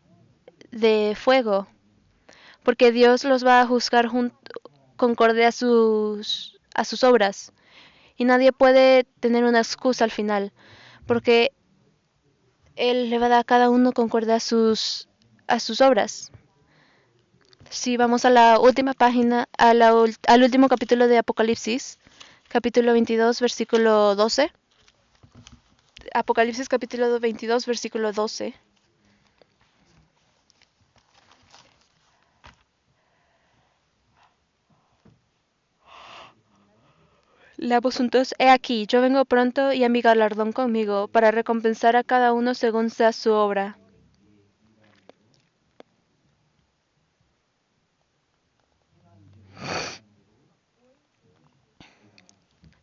fuego, porque Dios los va a juzgar concorde a sus obras. Y nadie puede tener una excusa al final, porque Él le va a dar a cada uno concorde a sus obras. Si vamos a la última página, al último capítulo de Apocalipsis, capítulo 22, versículo 12. Apocalipsis capítulo 22, versículo 12. Leamos juntos. He aquí, yo vengo pronto y a mi galardón conmigo, para recompensar a cada uno según sea su obra.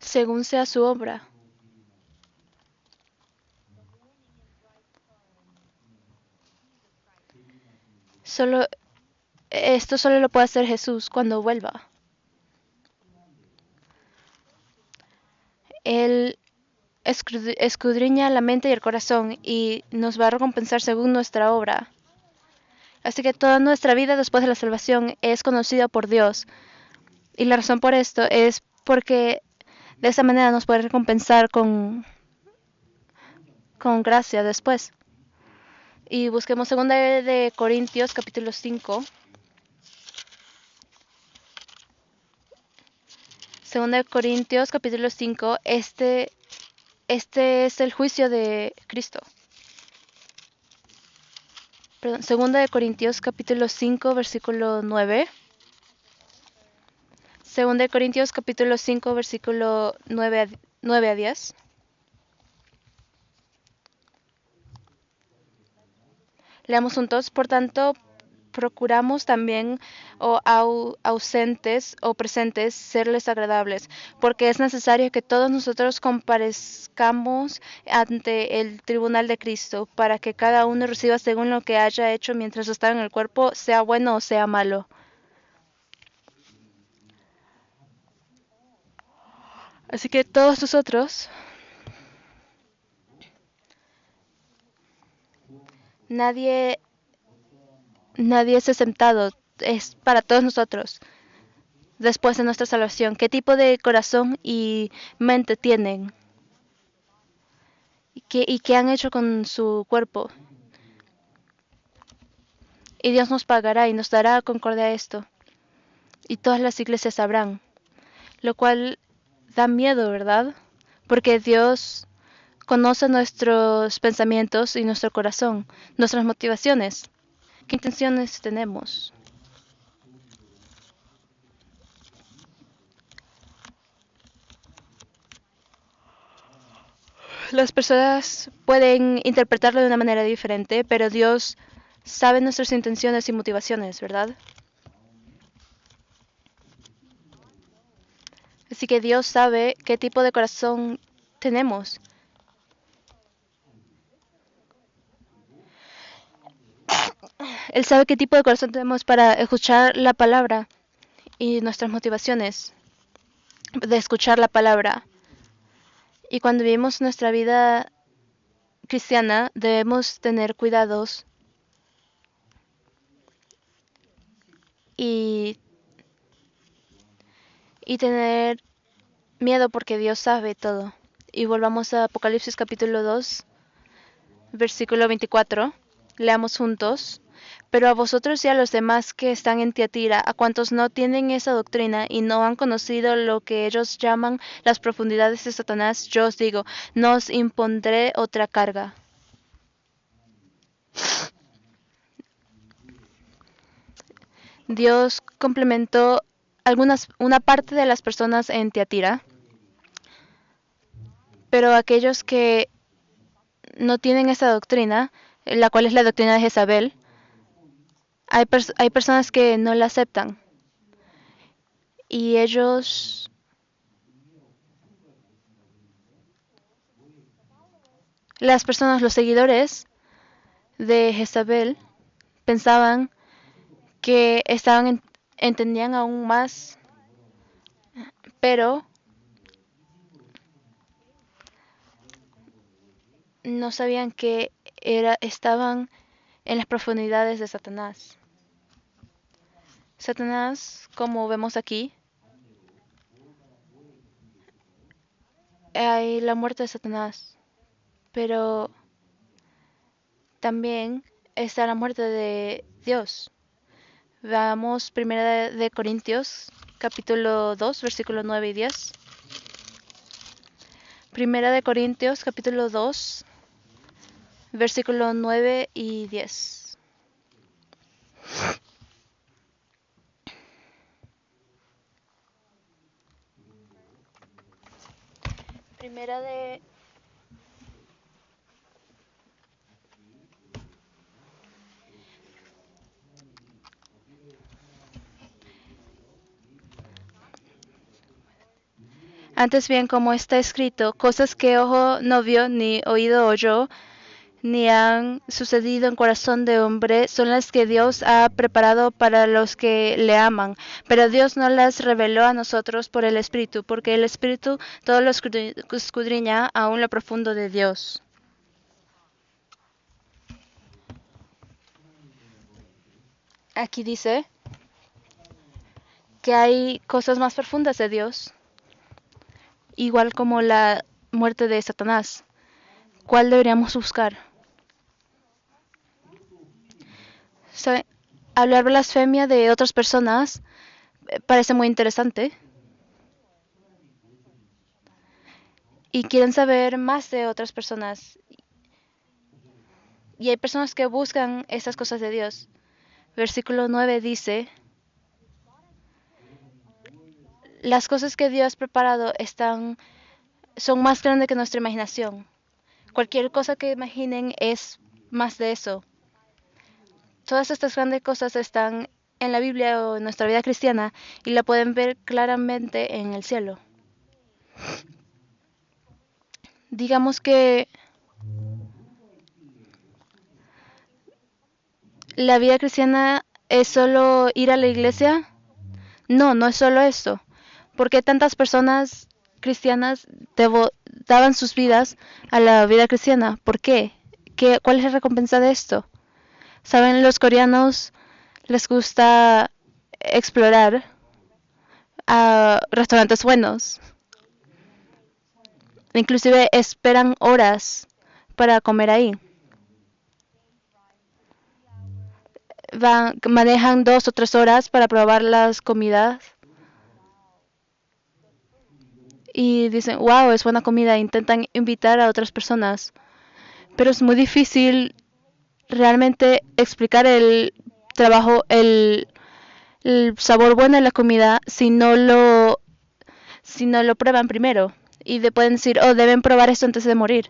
según sea su obra. Solo, esto solo lo puede hacer Jesús cuando vuelva. Él escudriña la mente y el corazón y nos va a recompensar según nuestra obra. Así que toda nuestra vida después de la salvación es conocida por Dios. Y la razón por esto es porque de esa manera nos puede recompensar con gracia después. Y busquemos 2 Corintios capítulo 5. 2 Corintios capítulo 5. Este es el juicio de Cristo. Perdón, 2 Corintios capítulo 5 versículo 9. 2 Corintios capítulo 5 versículo 9 a 10. Leamos juntos. Por tanto, procuramos también, ausentes o presentes, serles agradables, porque es necesario que todos nosotros comparezcamos ante el tribunal de Cristo, para que cada uno reciba según lo que haya hecho mientras estaba en el cuerpo, sea bueno o sea malo. Así que todos nosotros, nadie, nadie es exentado, es para todos nosotros. Después de nuestra salvación, ¿qué tipo de corazón y mente tienen? ¿Y qué han hecho con su cuerpo? Y Dios nos pagará y nos dará concordia a esto. Y todas las iglesias sabrán. Lo cual da miedo, ¿verdad? Porque Dios conoce nuestros pensamientos y nuestro corazón, nuestras motivaciones. ¿Qué intenciones tenemos? Las personas pueden interpretarlo de una manera diferente, pero Dios sabe nuestras intenciones y motivaciones, ¿verdad? Así que Dios sabe qué tipo de corazón tenemos. Él sabe qué tipo de corazón tenemos para escuchar la palabra y nuestras motivaciones de escuchar la palabra. Y cuando vivimos nuestra vida cristiana, debemos tener cuidados y, y tener miedo porque Dios sabe todo. Y volvamos a Apocalipsis capítulo 2, versículo 24. Leamos juntos. Pero a vosotros y a los demás que están en Tiatira, a cuantos no tienen esa doctrina y no han conocido lo que ellos llaman las profundidades de Satanás, yo os digo, no os impondré otra carga. Dios complementó una parte de las personas en Tiatira, pero aquellos que no tienen esa doctrina, la cual es la doctrina de Jezabel, hay personas que no la aceptan y las personas, los seguidores de Jezabel, pensaban que entendían aún más, pero no sabían que estaban en las profundidades de Satanás. Satanás, como vemos aquí, hay la muerte de Satanás, pero también está la muerte de Dios. Veamos 1 Corintios, capítulo 2, versículos 9 y 10. 1 Corintios, capítulo 2, versículos 9 y 10. Primera de Antes bien, como está escrito, cosas que ojo no vio, ni oído oyó, ni han sucedido en corazón de hombre, son las que Dios ha preparado para los que le aman. Pero Dios no las reveló a nosotros por el Espíritu, porque el Espíritu todo lo escudriña aún lo profundo de Dios. Aquí dice que hay cosas más profundas de Dios, igual como la muerte de Satanás. ¿Cuál deberíamos buscar? So, hablar blasfemia de otras personas parece muy interesante. Y quieren saber más de otras personas. Y hay personas que buscan esas cosas de Dios. Versículo 9 dice, las cosas que Dios ha preparado son más grandes que nuestra imaginación. Cualquier cosa que imaginen es más de eso. Todas estas grandes cosas están en la Biblia o en nuestra vida cristiana y la pueden ver claramente en el cielo. Digamos que la vida cristiana es solo ir a la iglesia. No, no es solo eso. ¿Por qué tantas personas cristianas daban sus vidas a la vida cristiana? ¿Por qué? ¿Cuál es la recompensa de esto? Saben, los coreanos les gusta explorar a restaurantes buenos. Inclusive esperan horas para comer ahí. Manejan 2 o 3 horas para probar las comidas. Y dicen, wow, es buena comida. Intentan invitar a otras personas. Pero es muy difícil realmente explicar el trabajo, el sabor bueno de la comida si no lo prueban primero. Y pueden decir, oh, deben probar esto antes de morir.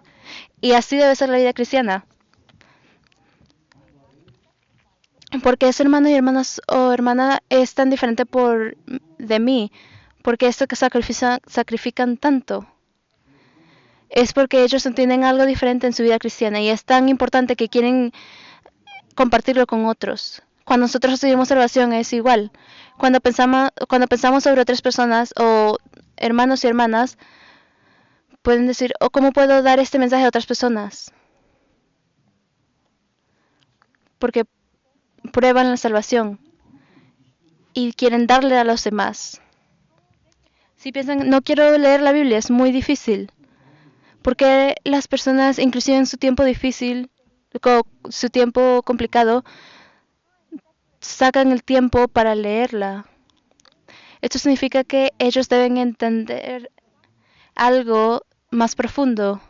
Y así debe ser la vida cristiana. Porque ese hermano y hermanas o hermana es tan diferente de mí. Porque esto que sacrifican tanto. Es porque ellos entienden algo diferente en su vida cristiana. Y es tan importante que quieren compartirlo con otros. Cuando nosotros recibimos salvación es igual. Cuando pensamos sobre otras personas o hermanos y hermanas, pueden decir, oh, ¿cómo puedo dar este mensaje a otras personas? Porque prueban la salvación y quieren darle a los demás. Si piensan, no quiero leer la Biblia, es muy difícil. Porque las personas, inclusive en su tiempo difícil, su tiempo complicado, sacan el tiempo para leerla. Esto significa que ellos deben entender algo más profundo.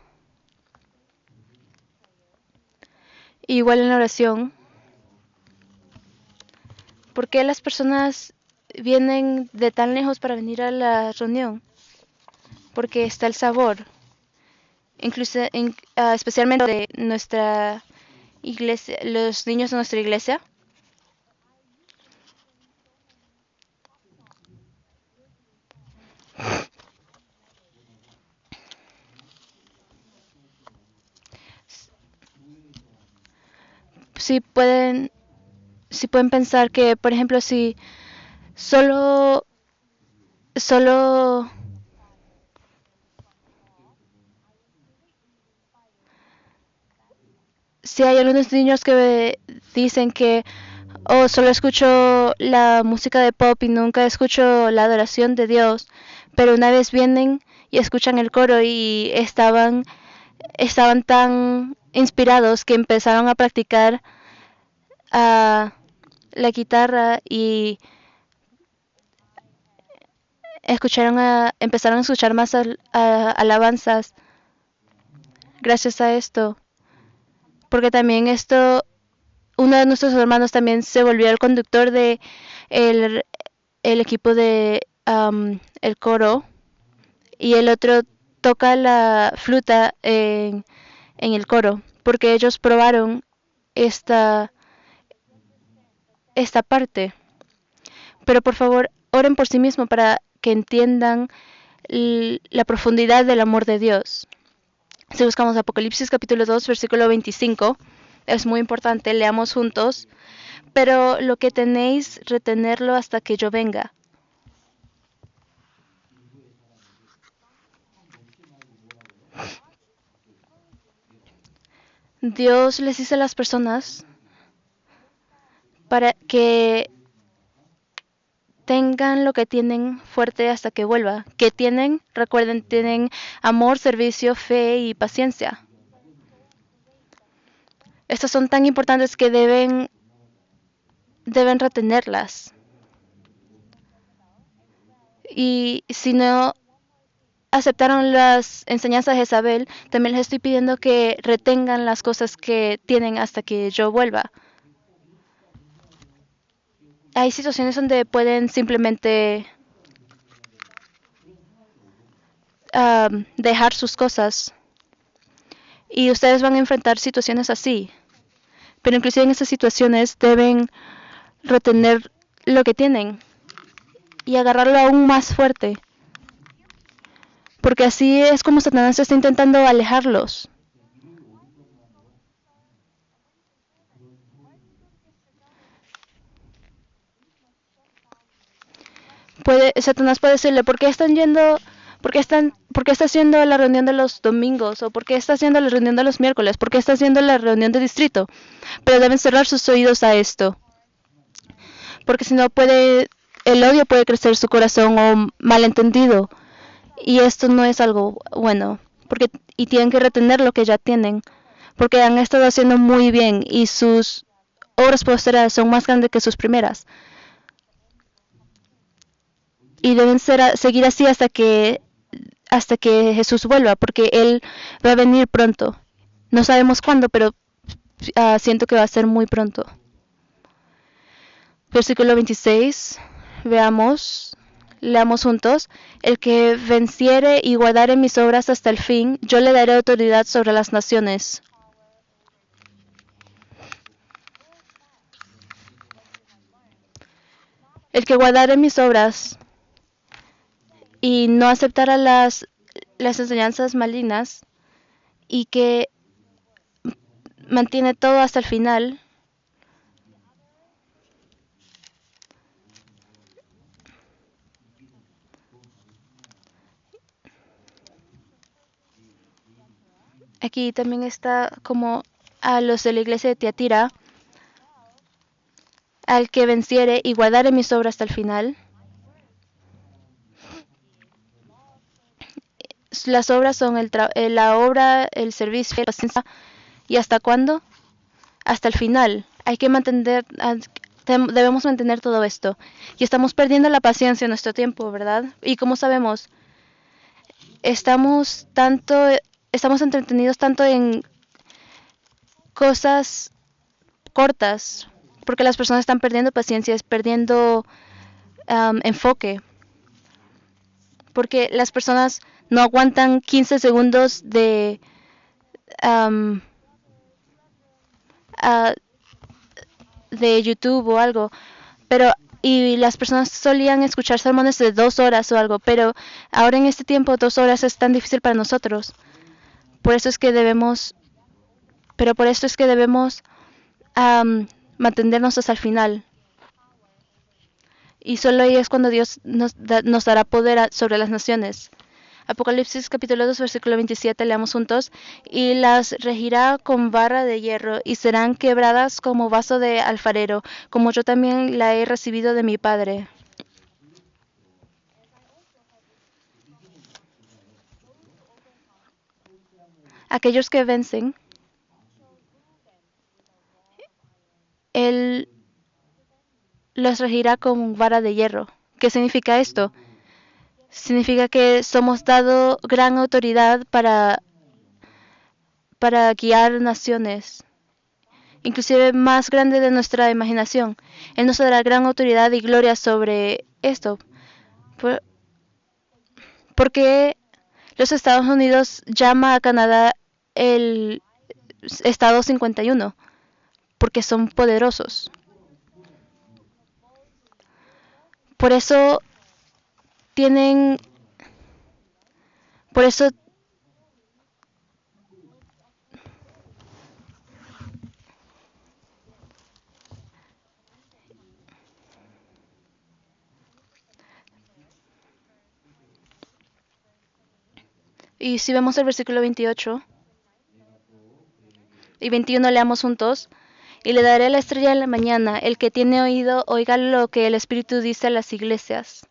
Igual en la oración. ¿Por qué las personas vienen de tan lejos para venir a la reunión? Porque está el sabor. Incluso, especialmente de nuestra iglesia, los niños de nuestra iglesia. Si pueden pensar que, por ejemplo, si solo si hay algunos niños que dicen que solo escucho la música de pop y nunca escucho la adoración de Dios, pero una vez vienen y escuchan el coro y estaban tan inspirados que empezaron a practicar la guitarra y empezaron a escuchar más alabanzas gracias a esto. Porque también uno de nuestros hermanos también se volvió el conductor de el, el equipo de el coro y el otro toca la flauta en el coro porque ellos probaron esta parte. Pero por favor, oren por sí mismos para que entiendan la profundidad del amor de Dios. Si buscamos Apocalipsis capítulo 2, versículo 25, es muy importante, leamos juntos. Pero lo que tenéis, retenerlo hasta que yo venga. Dios les dice a las personas para que tengan lo que tienen fuerte hasta que vuelva. Que tienen, recuerden, tienen amor, servicio, fe y paciencia. Estas son tan importantes que deben retenerlas. Y si no aceptaron las enseñanzas de Jezabel, también les estoy pidiendo que retengan las cosas que tienen hasta que yo vuelva. Hay situaciones donde pueden simplemente dejar sus cosas y ustedes van a enfrentar situaciones así. Pero inclusive en esas situaciones deben retener lo que tienen y agarrarlo aún más fuerte. Porque así es como Satanás está intentando alejarlos. Satanás puede decirle, ¿por qué están yendo? ¿Por qué está haciendo la reunión de los domingos? ¿O por qué está haciendo la reunión de los miércoles? ¿Por qué está haciendo la reunión de distrito? Pero deben cerrar sus oídos a esto. Porque si no el odio puede crecer en su corazón o malentendido. Y esto no es algo bueno. Y tienen que retener lo que ya tienen. Porque han estado haciendo muy bien y sus obras posteriores son más grandes que sus primeras. Y deben seguir así hasta que Jesús vuelva, porque Él va a venir pronto. No sabemos cuándo, pero siento que va a ser muy pronto. Versículo 26, leamos juntos. El que venciere y guardare mis obras hasta el fin, yo le daré autoridad sobre las naciones. El que guardare mis obras y no aceptara las enseñanzas malignas y que mantiene todo hasta el final, aquí también está como a los de la iglesia de Tiatira, al que venciere y guardare mis obras hasta el final. Las obras son la obra, el servicio, la paciencia. ¿Y hasta cuándo? Hasta el final. Debemos mantener todo esto. Y estamos perdiendo la paciencia en nuestro tiempo, ¿verdad? Y como sabemos, estamos entretenidos tanto en cosas cortas, porque las personas están perdiendo paciencia, perdiendo enfoque, porque las personas no aguantan 15 segundos de YouTube o algo, y las personas solían escuchar sermones de 2 horas o algo, pero ahora en este tiempo 2 horas es tan difícil para nosotros. Por eso es que debemos mantenernos hasta el final. Y solo ahí es cuando Dios nos dará poder sobre las naciones. Apocalipsis capítulo 2, versículo 27, leamos juntos. Y las regirá con barra de hierro, y serán quebradas como vaso de alfarero, como yo también la he recibido de mi Padre. Aquellos que vencen, Él los regirá con vara de hierro. ¿Qué significa esto? Significa que somos dado gran autoridad para guiar naciones, inclusive más grande de nuestra imaginación. Él nos dará gran autoridad y gloria sobre esto. Porque los Estados Unidos llama a Canadá el Estado 51, porque son poderosos. Por eso tienen Por eso, y si vemos el versículo 28 y 21, leamos juntos. Y le daré la estrella de la mañana. El que tiene oído, oiga lo que el Espíritu dice a las iglesias.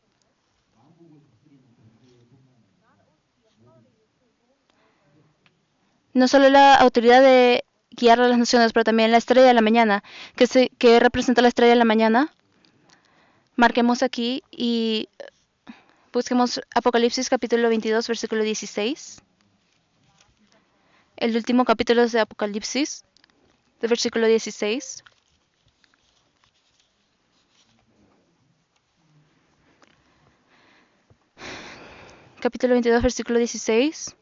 No solo la autoridad de guiar a las naciones, pero también la estrella de la mañana. Que representa la estrella de la mañana? Marquemos aquí y busquemos Apocalipsis capítulo 22, versículo 16. El último capítulo es de Apocalipsis, del versículo 16. Capítulo 22, versículo 16.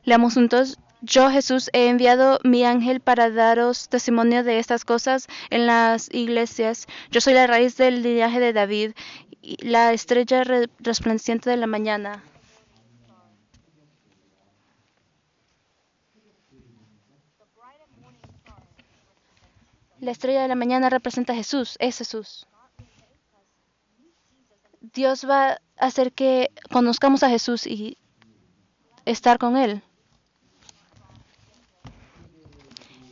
Leamos juntos. Yo, Jesús, he enviado mi ángel para daros testimonio de estas cosas en las iglesias. Yo soy la raíz del linaje de David, y la estrella resplandeciente de la mañana. La estrella de la mañana representa a Jesús, es Jesús. Dios va a hacer que conozcamos a Jesús y estar con Él.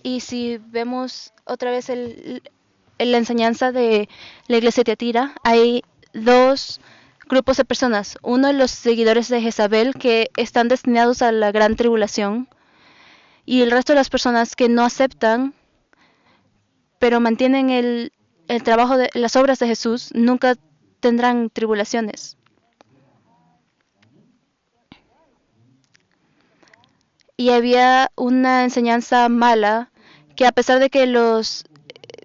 Y si vemos otra vez la enseñanza de la iglesia de Tiatira, hay dos grupos de personas. Uno, los seguidores de Jezabel, que están destinados a la gran tribulación, y el resto de las personas que no aceptan, pero mantienen el trabajo de las obras de Jesús, nunca tendrán tribulaciones. Y había una enseñanza mala que, a pesar de que los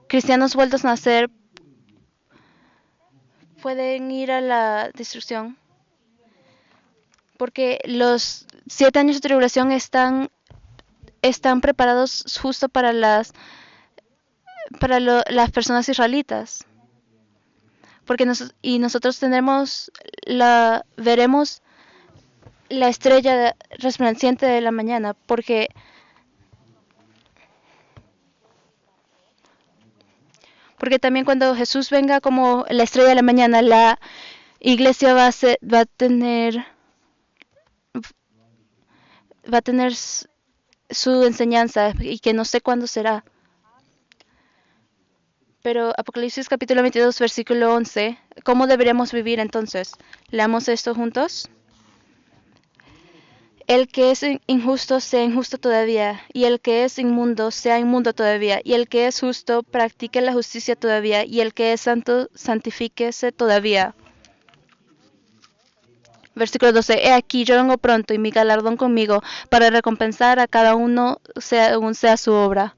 cristianos vueltos a nacer pueden ir a la destrucción, porque los 7 años de tribulación están preparados justo para las personas israelitas, porque nosotros veremos la estrella resplandeciente de la mañana, porque también cuando Jesús venga como la estrella de la mañana, la iglesia va a tener su enseñanza, y que no sé cuándo será. Pero Apocalipsis capítulo 22, versículo 11, ¿cómo deberíamos vivir entonces? Leamos esto juntos. El que es injusto sea injusto todavía, y el que es inmundo sea inmundo todavía, y el que es justo practique la justicia todavía, y el que es santo santifíquese todavía. Versículo 12. He aquí, yo vengo pronto, y mi galardón conmigo, para recompensar a cada uno según sea su obra.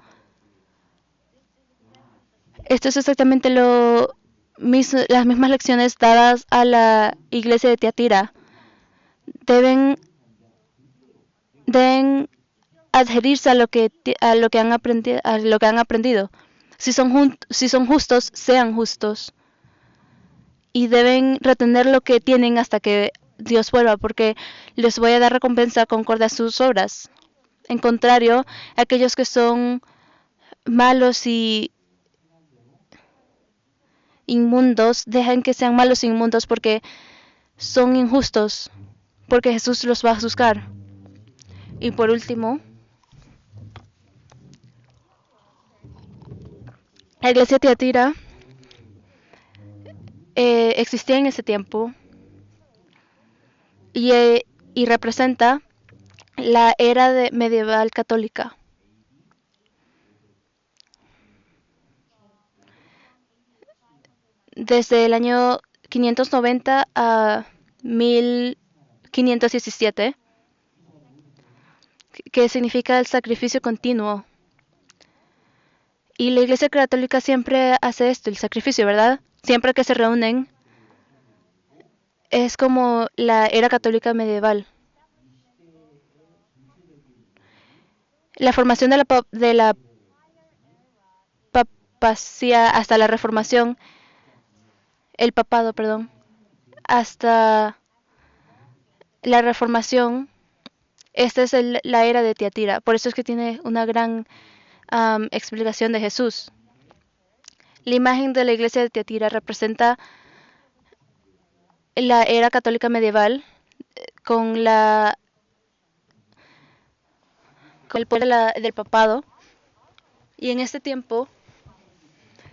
Esto es exactamente las mismas lecciones dadas a la iglesia de Tiatira. Deben adherirse a lo que han aprendido. Si son justos, sean justos. Y deben retener lo que tienen hasta que Dios vuelva, porque les voy a dar recompensa conforme a sus obras. En contrario, aquellos que son malos y inmundos, dejen que sean malos e inmundos, porque son injustos, porque Jesús los va a juzgar. Y por último, la iglesia de Tiatira existía en ese tiempo, y representa la era medieval católica. Desde el año 590 a 1517, que significa el sacrificio continuo. Y la iglesia católica siempre hace esto, el sacrificio, ¿verdad? Siempre que se reúnen, es como la era católica medieval. La formación de la papacía hasta la reformación, el papado, perdón, hasta la reformación, Esta es la era de Tiatira. Por eso es que tiene una gran explicación de Jesús. La imagen de la iglesia de Tiatira representa la era católica medieval con con el poder del papado. Y en este tiempo,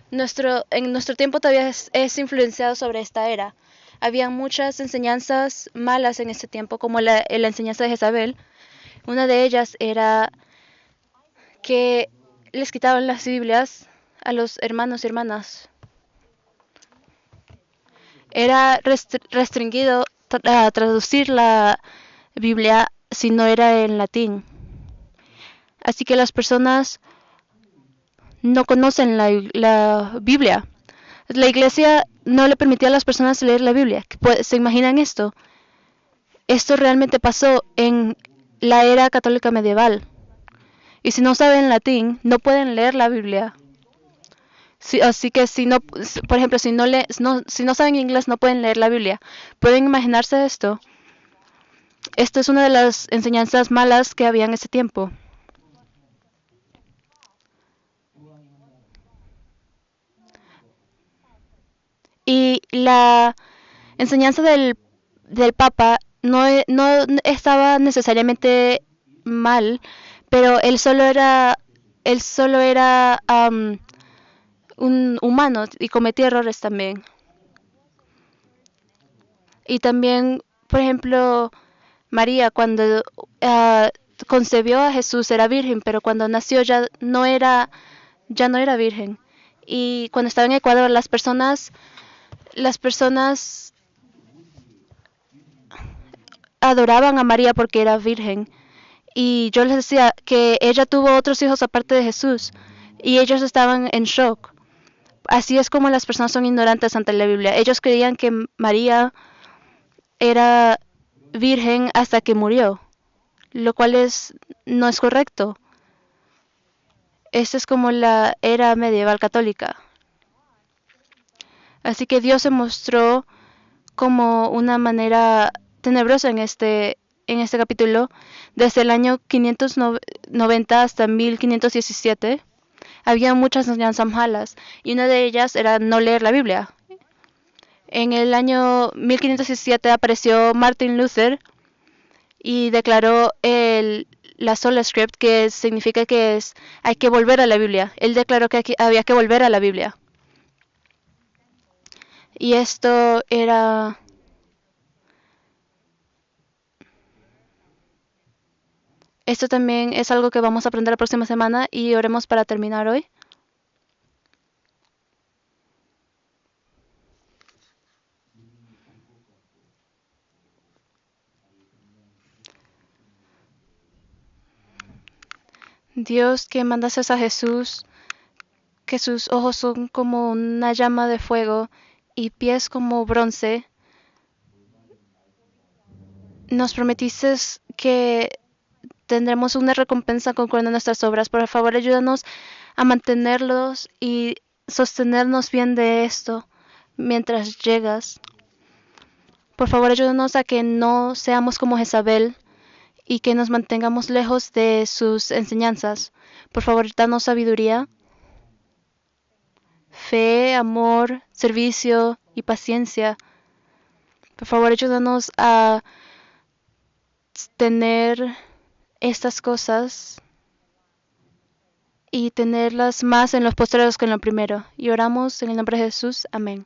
en nuestro tiempo todavía es influenciado sobre esta era. Había muchas enseñanzas malas en ese tiempo, como la enseñanza de Jezabel. Una de ellas era que les quitaban las Biblias a los hermanos y hermanas. Era restringido traducir la Biblia si no era en latín. Así que las personas no conocen la Biblia. La iglesia no le permitía a las personas leer la Biblia. ¿Se imaginan esto? Esto realmente pasó en la era católica medieval. Y si no saben latín, no pueden leer la Biblia. Así que si no, por ejemplo, si no saben inglés, no pueden leer la Biblia. ¿Pueden imaginarse esto? Esto es una de las enseñanzas malas que había en ese tiempo. Y la enseñanza del Papa no estaba necesariamente mal, pero él solo era un humano y cometía errores también. Y también, por ejemplo, María cuando concebió a Jesús era virgen, pero cuando nació ya no era virgen. Y cuando estaba en Ecuador, las personas adoraban a María porque era virgen. Y yo les decía que ella tuvo otros hijos aparte de Jesús. Y ellos estaban en shock. Así es como las personas son ignorantes ante la Biblia. Ellos creían que María era virgen hasta que murió, lo cual no es correcto. Esta es como la era medieval católica. Así que Dios se mostró como una manera tenebrosa en este capítulo. Desde el año 590 hasta 1517 había muchas enseñanzas malas y una de ellas era no leer la Biblia. En el año 1517 apareció Martin Luther y declaró la sola script, que significa que hay que volver a la Biblia. Él declaró que había que volver a la Biblia. Y esto también es algo que vamos a aprender la próxima semana y oremos para terminar hoy. Dios, que mandaste a Jesús, que sus ojos son como una llama de fuego y pies como bronce, nos prometiste que tendremos una recompensa conforme a nuestras obras. Por favor, ayúdanos a mantenerlos y sostenernos bien de esto mientras llegas. Por favor, ayúdanos a que no seamos como Jezabel y que nos mantengamos lejos de sus enseñanzas. Por favor, danos sabiduría, fe, amor, servicio y paciencia. Por favor, ayúdanos a tener estas cosas y tenerlas más en los postreros que en lo primero. Y oramos en el nombre de Jesús. Amén.